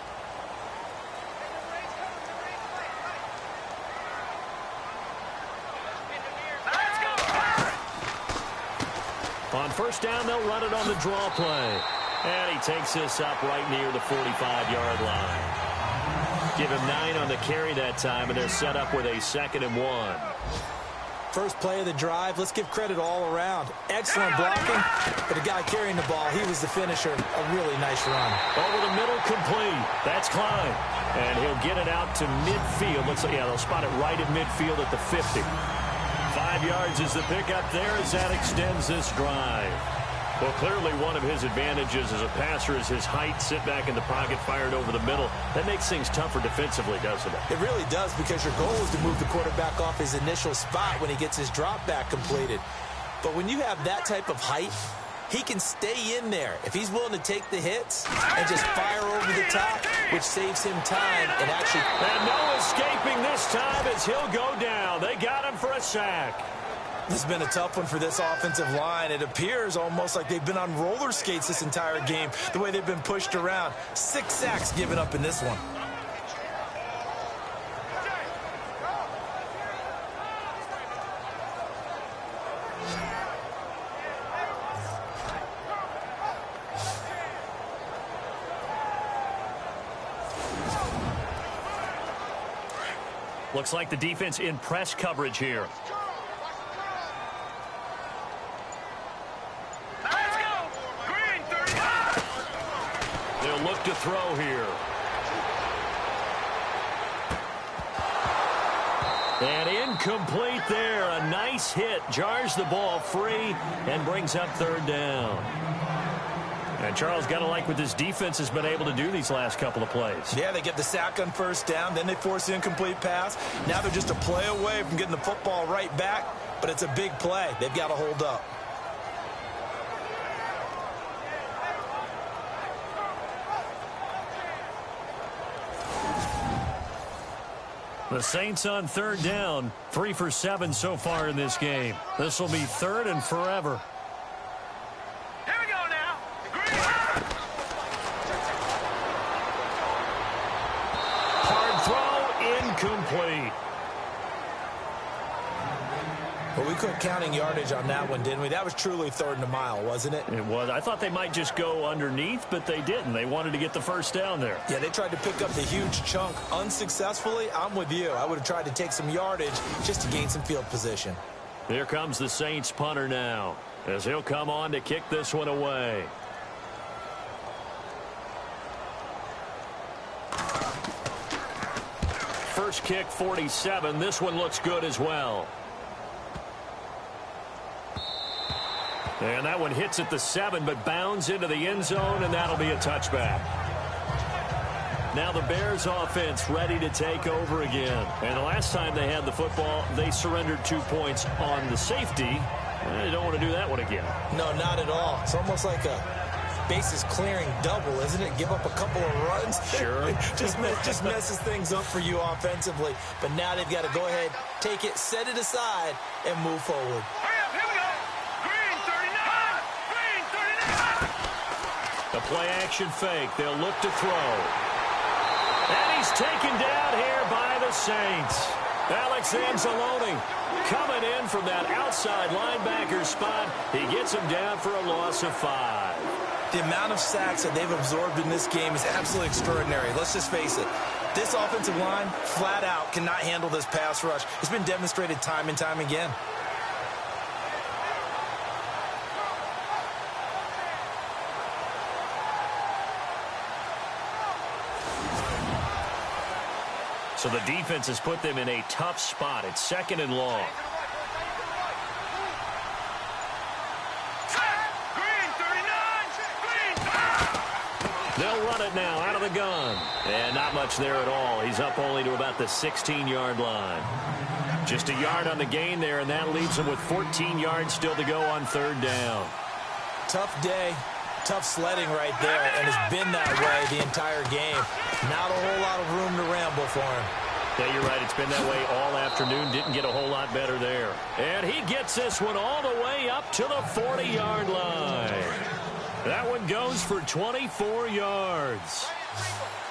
On first down, they'll run it on the draw play. And he takes this up right near the 45-yard line. Give him 9 on the carry that time, and they're set up with a 2nd and 1. First play of the drive. Let's give credit all around. Excellent blocking, but the guy carrying the ball, he was the finisher. A really nice run. Over the middle, complete. That's Klein. And he'll get it out to midfield. Looks like, yeah, they'll spot it right at midfield at the 50. 5 yards is the pickup there as that extends this drive. Well, clearly one of his advantages as a passer is his height. Sit back in the pocket, fired over the middle. That makes things tougher defensively, doesn't it? It really does, because your goal is to move the quarterback off his initial spot when he gets his drop back completed. But when you have that type of height, he can stay in there if he's willing to take the hits and just fire over the top, which saves him time and actually... And no escaping this time as he'll go down. They got him for a sack. This has been a tough one for this offensive line. It appears almost like they've been on roller skates this entire game, the way they've been pushed around. 6 sacks given up in this one. Looks like the defense in press coverage here. Look to throw here. And incomplete there. A nice hit. Jars the ball free and brings up 3rd down. And Charles, got to like what this defense has been able to do these last couple of plays. Yeah, they get the sack on first down. Then they force the incomplete pass. Now they're just a play away from getting the football right back. But it's a big play. They've got to hold up. The Saints on 3rd down, 3 for 7 so far in this game. This will be 3rd and forever. Here we go now. Hard throw, incomplete. Well, we quit counting yardage on that one, didn't we? That was truly 3rd and a mile, wasn't it? It was. I thought they might just go underneath, but they didn't. They wanted to get the first down there. Yeah, they tried to pick up the huge chunk unsuccessfully. I'm with you. I would have tried to take some yardage just to gain some field position. Here comes the Saints punter now, as he'll come on to kick this one away. First kick, 47. This one looks good as well. And that one hits at the 7, but bounds into the end zone, and that'll be a touchback. Now the Bears offense ready to take over again. And the last time they had the football, they surrendered 2 points on the safety. They don't want to do that one again. No, not at all. It's almost like a bases clearing double, isn't it? Give up a couple of runs. Sure. just messes things up for you offensively. But now they've got to go ahead, take it, set it aside, and move forward. The play-action fake. They'll look to throw. And he's taken down here by the Saints. Alex Anzalone coming in from that outside linebacker spot. He gets him down for a loss of 5. The amount of sacks that they've absorbed in this game is absolutely extraordinary. Let's just face it. This offensive line, flat out, cannot handle this pass rush. It's been demonstrated time and time again. So the defense has put them in a tough spot. It's 2nd and long. They'll run it now out of the gun. And not much there at all. He's up only to about the 16-yard line. Just a yard on the gain there, and that leaves him with 14 yards still to go on 3rd down. Tough day, tough sledding right there, and it's been that way the entire game. Not a whole lot of room to ramble for him. Yeah, you're right. It's been that way all afternoon. Didn't get a whole lot better there. And he gets this one all the way up to the 40-yard line. That one goes for 24 yards.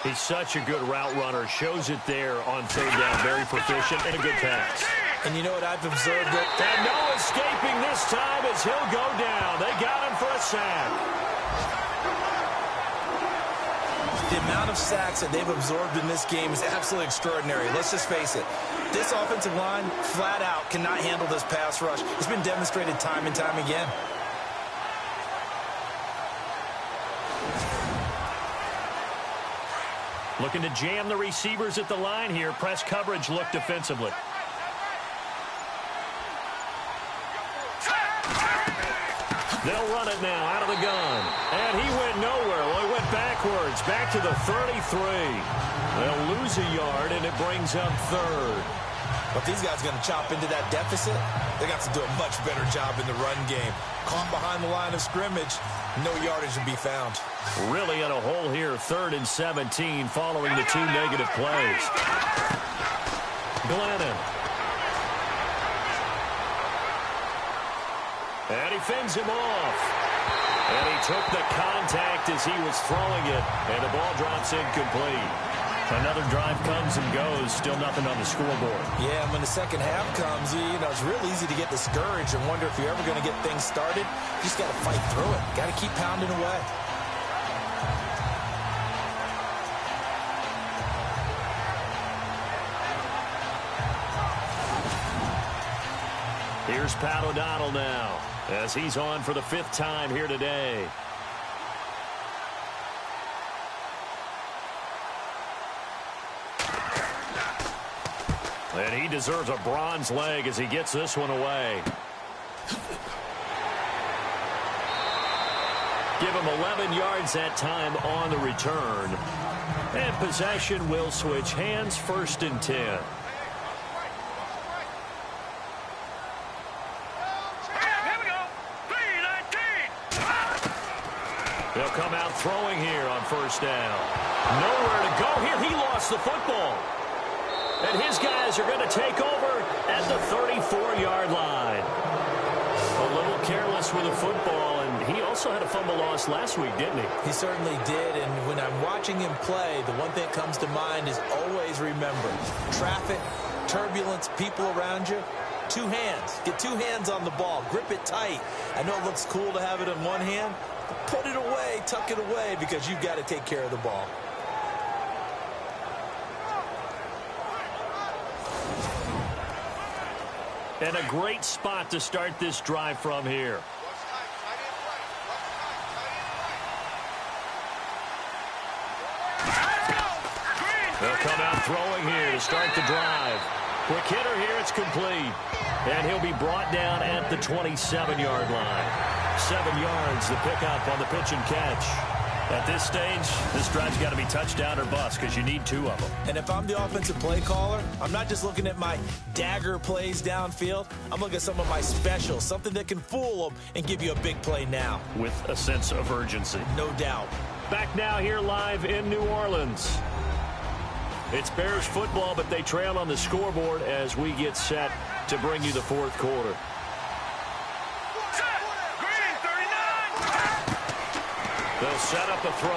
He's such a good route runner. Shows it there on 3rd down. Very proficient and a good pass. And you know what I've observed? And no escaping this time as he'll go down. They got him for a sack. The amount of sacks that they've absorbed in this game is absolutely extraordinary. Let's just face it. This offensive line, flat out, cannot handle this pass rush. It's been demonstrated time and time again. Looking to jam the receivers at the line here. Press coverage look defensively. They'll run it now out of the gun. And he went nowhere. Well, he went backwards. Back to the 33. They'll lose a yard, and it brings up 3rd. But these guys are going to chop into that deficit. They got to do a much better job in the run game. Caught behind the line of scrimmage, no yardage to be found. Really in a hole here, 3rd and 17 following the 2 negative plays. Glennon. And he fends him off. And he took the contact as he was throwing it. And the ball drops incomplete. Another drive comes and goes. Still nothing on the scoreboard. Yeah, and when the second half comes, you know, it's real easy to get discouraged and wonder if you're ever going to get things started. You just got to fight through it. Got to keep pounding away. Here's Pat O'Donnell now as he's on for the 5th time here today. And he deserves a bronze leg as he gets this one away. Give him 11 yards that time on the return. And possession will switch hands, 1st and 10. They'll come out throwing here on 1st down. Nowhere to go here. He lost the football. And his guys are going to take over at the 34-yard line. A little careless with the football, and he also had a fumble loss last week, didn't he? He certainly did, and when I'm watching him play, the one thing that comes to mind is always remember, traffic, turbulence, people around you, 2 hands. Get 2 hands on the ball. Grip it tight. I know it looks cool to have it in one hand, but put it away, tuck it away, because you've got to take care of the ball. And a great spot to start this drive from here. They'll come out throwing here to start the drive. Quick hitter here, it's complete. And he'll be brought down at the 27-yard line. 7 yards, the pickup on the pitch and catch. At this stage, this drive's got to be touchdown or bust because you need 2 of them. And if I'm the offensive play caller, I'm not just looking at my dagger plays downfield. I'm looking at some of my specials, something that can fool them and give you a big play now. With a sense of urgency. No doubt. Back now here live in New Orleans. It's Bears football, but they trail on the scoreboard as we get set to bring you the 4th quarter. They'll set up a throw.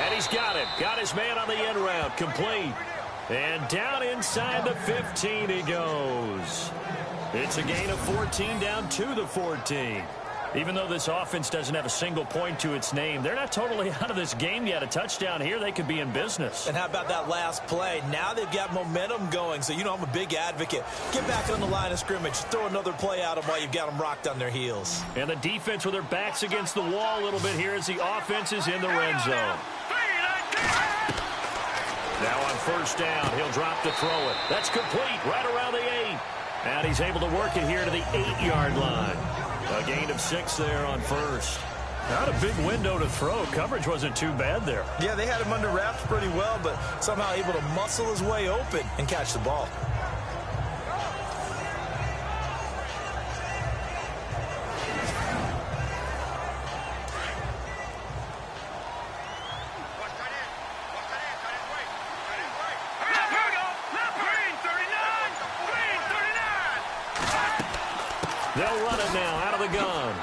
And he's got it. Got his man on the end route. Complete. And down inside the 15 he goes. It's a gain of 14 down to the 14. Even though this offense doesn't have a single point to its name, they're not totally out of this game yet. A touchdown here, they could be in business. And how about that last play? Now they've got momentum going, so you know I'm a big advocate. Get back on the line of scrimmage. Throw another play at them while you've got them rocked on their heels. And the defense with their backs against the wall a little bit here as the offense is in the red zone. Now on first down, he'll drop to throw it. That's complete right around the 8. And he's able to work it here to the 8-yard line. A gain of 6 there on first. Not a big window to throw. Coverage wasn't too bad there. Yeah, they had him under wraps pretty well, but somehow able to muscle his way open and catch the ball. They'll run it now out of the gun.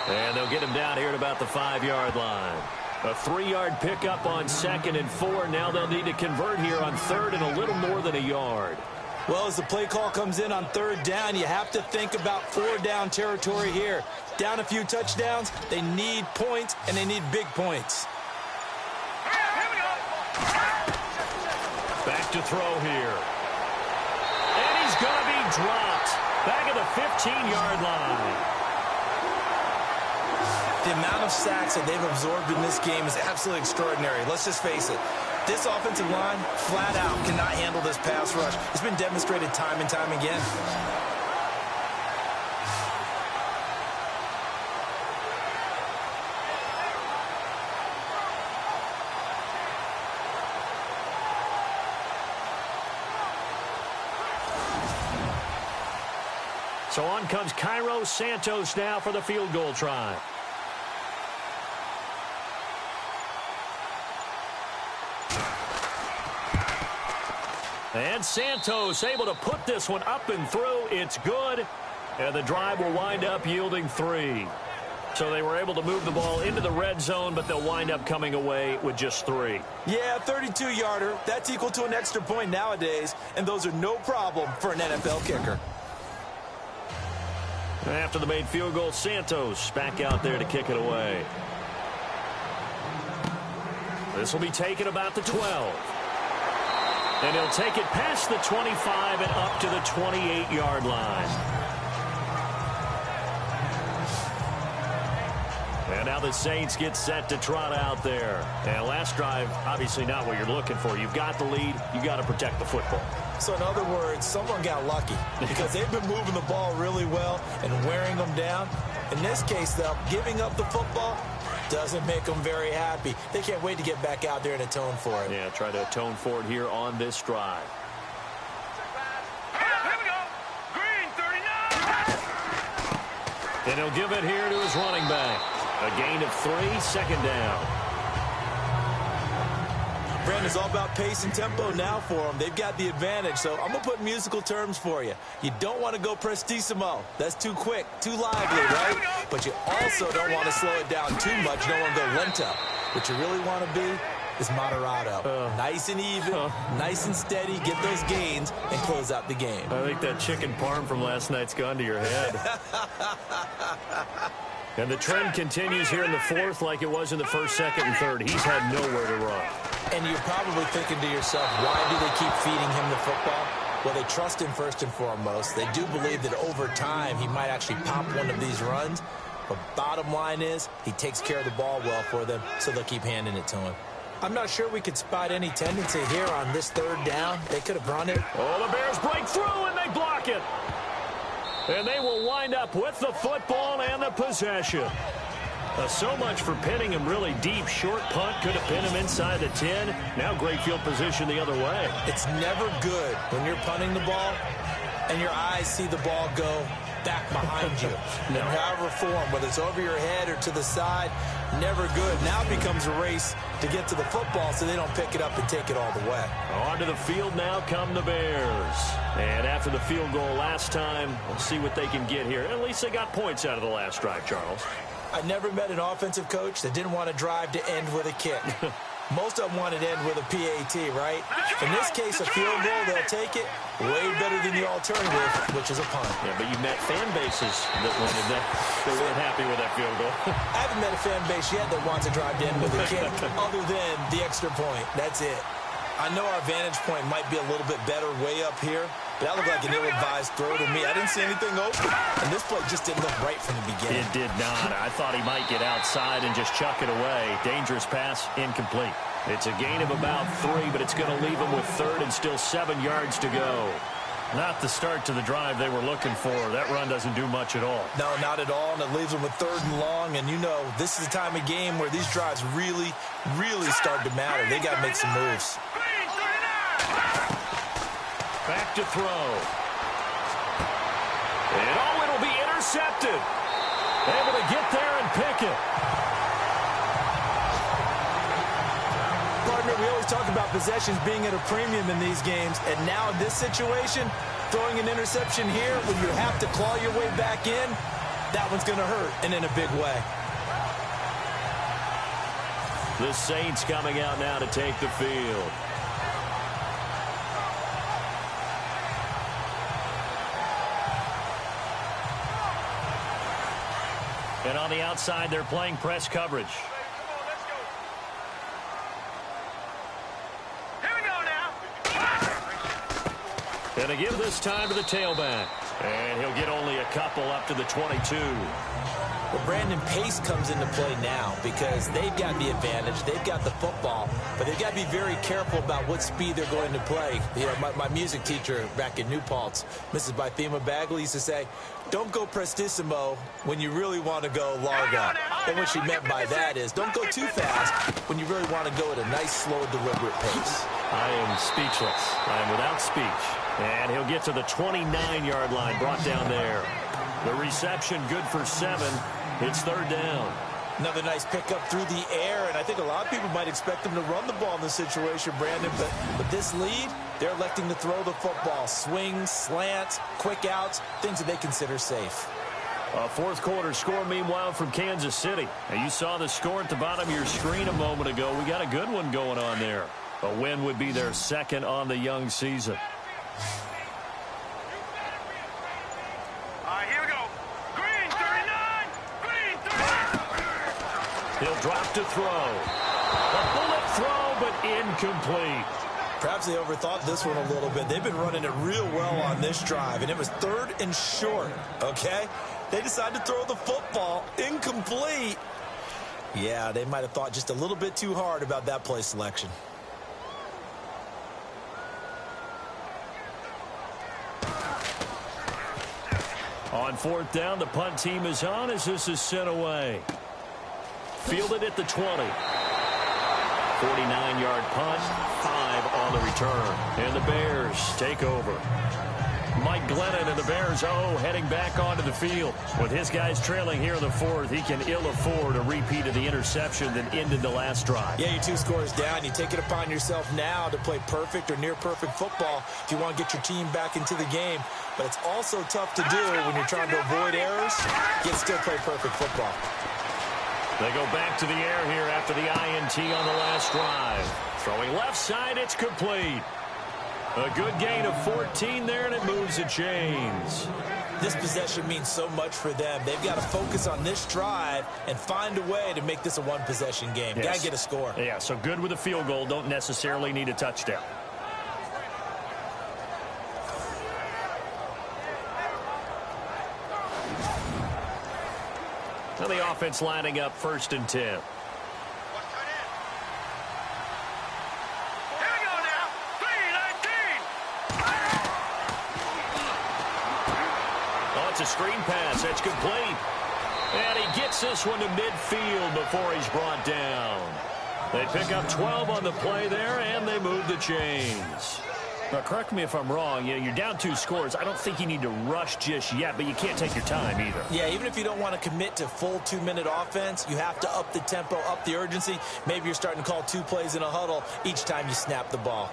And they'll get him down here at about the 5-yard line. A 3-yard pickup on 2nd and 4. Now they'll need to convert here on 3rd and a little more than a yard. Well, as the play call comes in on 3rd down, you have to think about 4-down territory here. Down a few touchdowns, they need points, and they need big points. Back to throw here. And he's going to be dropped. Back at the 15-yard line. The amount of sacks that they've absorbed in this game is absolutely extraordinary. Let's just face it. This offensive line, flat out, cannot handle this pass rush. It's been demonstrated time and time again. So on comes Cairo Santos now for the field goal try. And Santos able to put this one up and through. It's good. And the drive will wind up yielding 3. So they were able to move the ball into the red zone, but they'll wind up coming away with just 3. Yeah, 32-yarder. That's equal to an extra point nowadays, and those are no problem for an NFL kicker. After the made field goal, Santos back out there to kick it away. This will be taken about the 12. And he'll take it past the 25 and up to the 28-yard line. And now the Saints get set to trot out there. And last drive, obviously not what you're looking for. You've got the lead. You've got to protect the football. So in other words, someone got lucky because they've been moving the ball really well and wearing them down. In this case, though, giving up the football doesn't make them very happy. They can't wait to get back out there and atone for it. Yeah, try to atone for it here on this drive. Here we go. Green 39. And he'll give it here to his running back. A gain of 3, 2nd down. Brandon's all about pace and tempo now for them. They've got the advantage, so I'm going to put musical terms for you. You don't want to go prestissimo. That's too quick, too lively, right? But you also don't want to slow it down too much. You don't want to go lento. What you really want to be is moderato. Nice and even, nice and steady, get those gains, and close out the game. I think that chicken parm from last night's gone to your head. And the trend continues here in the 4th like it was in the 1st, 2nd, and 3rd. He's had nowhere to run. And you're probably thinking to yourself, why do they keep feeding him the football? Well, they trust him first and foremost. They do believe that over time he might actually pop one of these runs. But bottom line is he takes care of the ball well for them, so they'll keep handing it to him. I'm not sure we could spot any tendency here on this 3rd down. They could have run it. Oh, the Bears break through, and they block it. And they will wind up with the football and the possession. So much for pinning him really deep. Short punt could have pinned him inside the 10. Now great field position the other way. It's never good when you're punting the ball and your eyes see the ball go back behind you. No. In however form, whether it's over your head or to the side, never good. Now it becomes a race to get to the football so they don't pick it up and take it all the way. Onto the field now come the Bears. And after the field goal last time, we'll see what they can get here. At least they got points out of the last drive, Charles. I never met an offensive coach that didn't want to drive to end with a kick. Most of them want it to end with a PAT, right? In this case, a field goal, they'll take it way better than the alternative, which is a punt. Yeah, but you met fan bases that wanted that. They weren't happy with that field goal. I haven't met a fan base yet that wants to drive to end with a kick other than the extra point. That's it. I know our vantage point might be a little bit better way up here, That looked like an ill-advised throw to me. I didn't see anything open, and this play just didn't look right from the beginning. It did not. I thought he might get outside and just chuck it away. Dangerous pass, incomplete. It's a gain of about 3, but it's going to leave him with 3rd and still 7 yards to go. Not the start to the drive they were looking for. That run doesn't do much at all. No, not at all, and it leaves them with 3rd and long. And, you know, this is the time of game where these drives really, really start to matter. They got to make some moves. Back to throw. And, oh, it'll be intercepted. Able to get there and pick it. Partner, we always talk about possessions being at a premium in these games, and now in this situation, throwing an interception here when you have to claw your way back in, that one's going to hurt, and in a big way. The Saints coming out now to take the field. And on the outside, they're playing press coverage. And they give this time to the tailback. And he'll get only a couple up to the 22. Well, Brandon, pace comes into play now because they've got the advantage. They've got the football, but they've got to be very careful about what speed they're going to play. You know, my music teacher back in New Paltz, Mrs. Bythema Bagley, used to say, don't go prestissimo when you really want to go largo. And what she meant by that is don't go too fast when you really want to go at a nice, slow, deliberate pace. I am speechless. I am without speech. And he'll get to the 29-yard line, brought down there. The reception good for 7. It's 3rd down. Another nice pickup through the air, and I think a lot of people might expect them to run the ball in this situation, Brandon, but with this lead, they're electing to throw the football. Swings, slants, quick outs, things that they consider safe. A 4th quarter score, meanwhile, from Kansas City. Now, you saw the score at the bottom of your screen a moment ago. We got a good one going on there. A win would be their 2nd on the young season. Here we go. Green 39. Green 39. He'll drop to throw. A bullet throw, but incomplete. Perhaps they overthought this one a little bit. They've been running it real well on this drive, and it was 3rd and short, okay? They decided to throw the football. Incomplete. Yeah, they might have thought just a little bit too hard about that play selection. On 4th down, the punt team is on as this is sent away. Fielded at the 20. 49-yard punt, 5 on the return. And the Bears take over. Mike Glennon and the Bears, heading back onto the field. With his guys trailing here in the 4th, he can ill afford a repeat of the interception that ended the last drive. Yeah, you're 2 scores down. You take it upon yourself now to play perfect or near-perfect football if you want to get your team back into the game. But it's also tough to do when you're trying to avoid errors, yet still play perfect football. They go back to the air here after the INT on the last drive. Throwing left side, it's complete. A good gain of 14 there, and it moves the chains. This possession means so much for them. They've got to focus on this drive and find a way to make this a one-possession game. Yes. Got to get a score. Yeah, so good with a field goal. Don't necessarily need a touchdown. Now the offense lining up 1st and 10. It's a screen pass. It's complete. And he gets this one to midfield before he's brought down. They pick up 12 on the play there, and they move the chains. Now, correct me if I'm wrong. You're down 2 scores. I don't think you need to rush just yet, but you can't take your time either. Yeah, even if you don't want to commit to full 2-minute offense, you have to up the tempo, up the urgency. Maybe you're starting to call 2 plays in a huddle each time you snap the ball.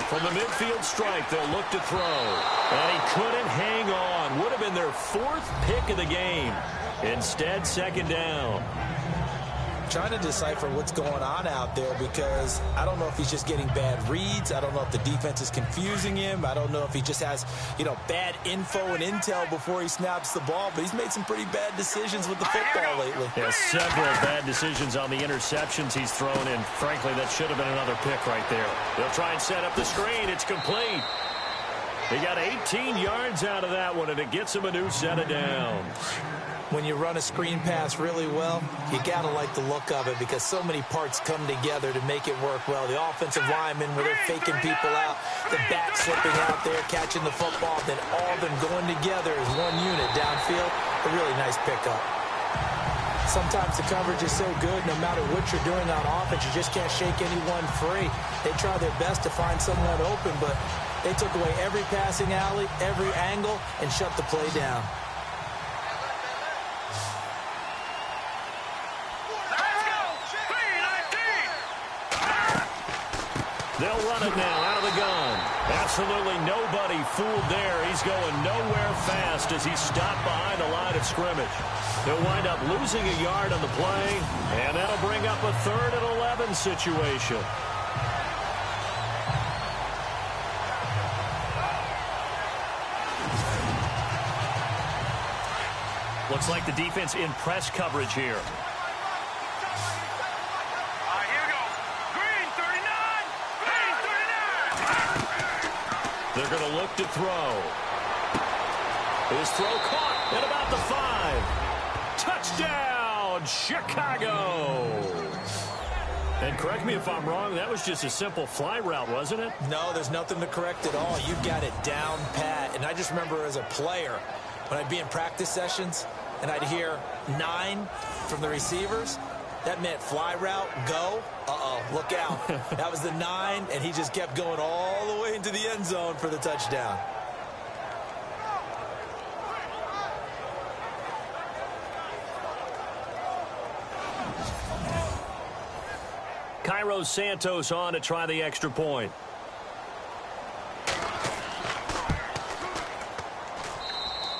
From the midfield strike, they'll look to throw. And he couldn't hang on. Would have been their 4th pick of the game. Instead, 2nd down. trying to decipher what's going on out there because I don't know if he's just getting bad reads. I don't know if the defense is confusing him. I don't know if he just has, bad info and intel before he snaps the ball, but he's made some pretty bad decisions with the football lately. Yeah, several bad decisions on the interceptions he's thrown in. Frankly, that should have been another pick right there. They'll try and set up the screen. It's complete. He got 18 yards out of that one, and it gets him a new set of downs. When you run a screen pass really well, you got to like the look of it because so many parts come together to make it work well. The offensive linemen, where they're faking people out, the back slipping out there, catching the football, then all of them going together as one unit downfield. A really nice pickup. Sometimes the coverage is so good, no matter what you're doing on offense, you just can't shake anyone free. They try their best to find someone open, but they took away every passing alley, every angle, and shut the play down. They'll run it now out of the gun. Absolutely nobody fooled there. He's going nowhere fast as he's stopped behind the line of scrimmage. He'll wind up losing a yard on the play, and that'll bring up a 3rd and 11 situation. Looks like the defense in press coverage here. They're going to look to throw. His throw caught at about the 5. Touchdown, Chicago. And correct me if I'm wrong, that was just a simple fly route, wasn't it? No, there's nothing to correct at all. You've got it down pat. And I just remember as a player, when I'd be in practice sessions and I'd hear 9 from the receivers, that meant fly route, go. Look out. That was the 9, and he just kept going all the way into the end zone for the touchdown. Cairo Santos on to try the extra point.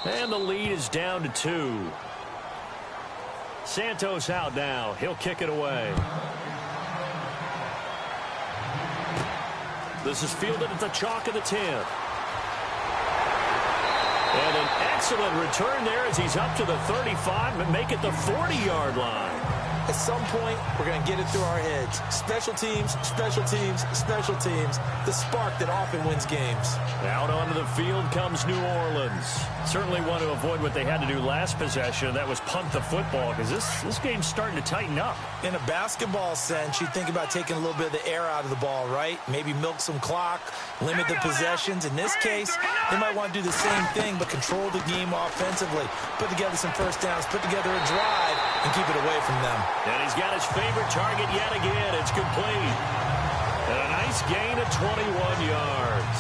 And the lead is down to 2. Santos out now. He'll kick it away. This is fielded at the chalk of the 10th. And an excellent return there as he's up to the 35 and make it the 40-yard line. At some point, we're going to get it through our heads. Special teams, special teams, special teams. The spark that often wins games. Out onto the field comes New Orleans. Certainly want to avoid what they had to do last possession. That was punt the football because this game's starting to tighten up. In a basketball sense, you think about taking a little bit of the air out of the ball, right? Maybe milk some clock, limit the possessions. In this case, they might want to do the same thing but control the game offensively. Put together some first downs, put together a drive, and keep it away from them. And he's got his favorite target yet again. It's complete. And a nice gain of 21 yards.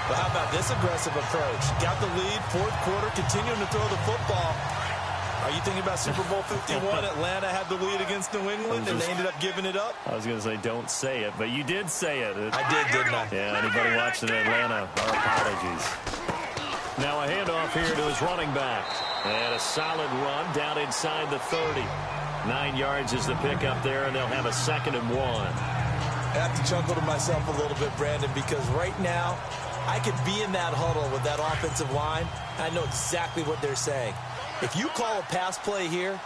But how about this aggressive approach? Got the lead, 4th quarter, continuing to throw the football. Are you thinking about Super Bowl 51? Atlanta had the lead against New England, and they ended up giving it up? I was going to say don't say it, but you did say it. I did, didn't I? Yeah, anybody watching Atlanta, our apologies. Now a handoff here to his running back. And a solid run down inside the 30. 9 yards is the pickup there, and they'll have a 2nd and 1. I have to chuckle to myself a little bit, Brandon, because right now I could be in that huddle with that offensive line. I know exactly what they're saying. If you call a pass play here,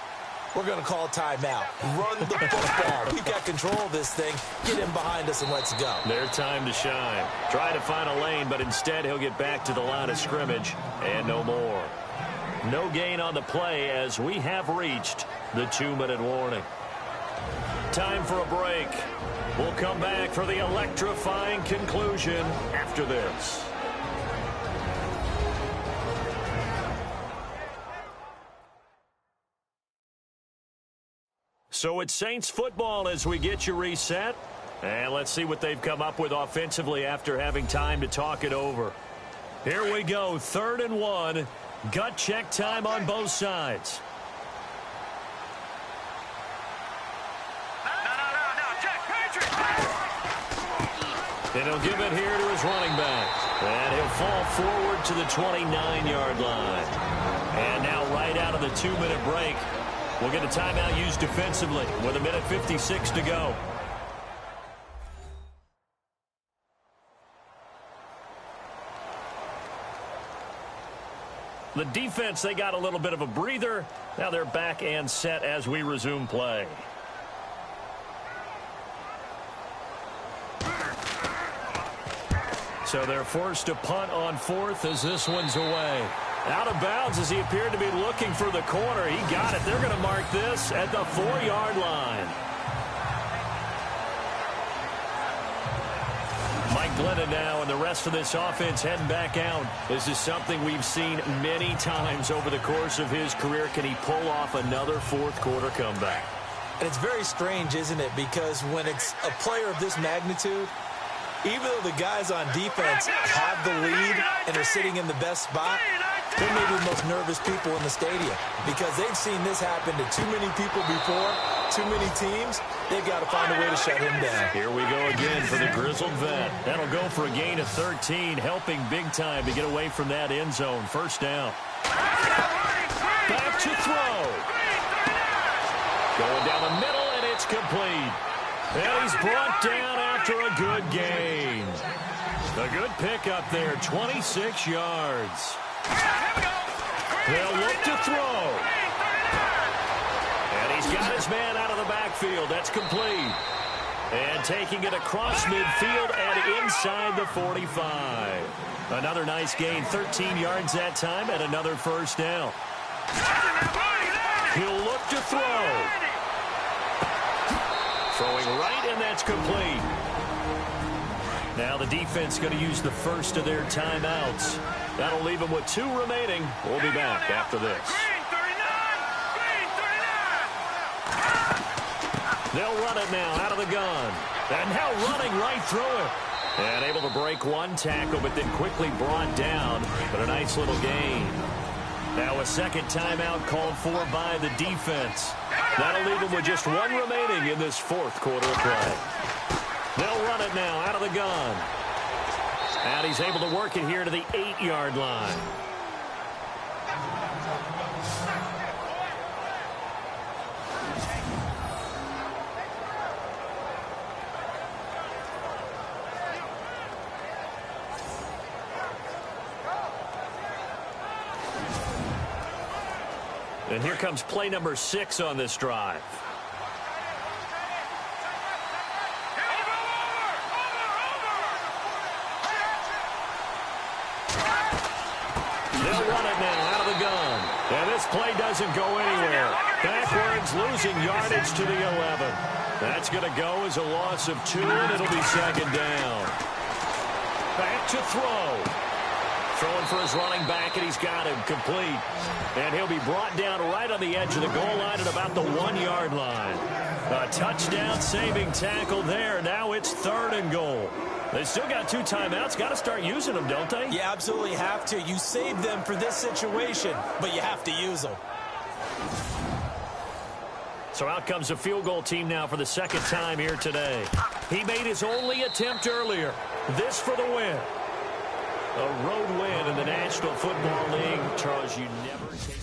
we're going to call a timeout. Run the football. We've got control of this thing. Get in behind us and let's go. Their time to shine. Try to find a lane, but instead he'll get back to the line of scrimmage and no more. No gain on the play as we have reached the 2-minute warning. Time for a break. We'll come back for the electrifying conclusion after this. So it's Saints football as we get you reset. And let's see what they've come up with offensively after having time to talk it over. Here we go, 3rd and 1. Gut check time on both sides. And he'll give it here to his running back. And he'll fall forward to the 29-yard line. And now right out of the 2-minute break, We'll get a timeout used defensively with 1:56 to go. The defense, they got a little bit of a breather. Now they're back and set as we resume play. So they're forced to punt on fourth as this one's away. Out of bounds as he appeared to be looking for the corner. He got it. They're going to mark this at the 4-yard line. Mike Glennon now and the rest of this offense heading back out. This is something we've seen many times over the course of his career. Can he pull off another fourth-quarter comeback? And it's very strange, isn't it? Because when it's a player of this magnitude, even though the guys on defense have the lead and are sitting in the best spot, they're maybe the most nervous people in the stadium because they've seen this happen to too many people before, too many teams. They've got to find a way to shut him down. Here we go again for the grizzled vet. That'll go for a gain of 13, helping big time to get away from that end zone. First down. Back to throw. Going down the middle, and it's complete. And he's brought down after a good gain. A good pickup there, 26 yards. They'll look to throw. And he's got his man out of the backfield. That's complete. And taking it across midfield and inside the 45. Another nice gain, 13 yards that time, and another first down. He'll look to throw. Throwing right, and that's complete. Now the defense going to use the first of their timeouts. That'll leave them with 2 remaining. We'll be back after this. They'll run it now out of the gun. And now running right through it. And able to break one tackle, but then quickly brought down. But a nice little gain. Now a second timeout called for by the defense. That'll leave them with just 1 remaining in this fourth quarter of play. They'll run it now out of the gun. And he's able to work it here to the 8-yard line. And here comes play number 6 on this drive. They'll run it now out of the gun. And this play doesn't go anywhere. Backwards, losing yardage to the 11. That's going to go as a loss of 2, and it'll be second down. Back to throw. Throwing for his running back, and he's got him complete. And he'll be brought down right on the edge of the goal line at about the 1-yard line. A touchdown-saving tackle there. Now it's 3rd and goal. They still got 2 timeouts. Got to start using them, don't they? You absolutely have to. You save them for this situation, but you have to use them. So out comes the field goal team now for the second time here today. He made his only attempt earlier. This for the win. A road win in the National Football League. Charles, you never take...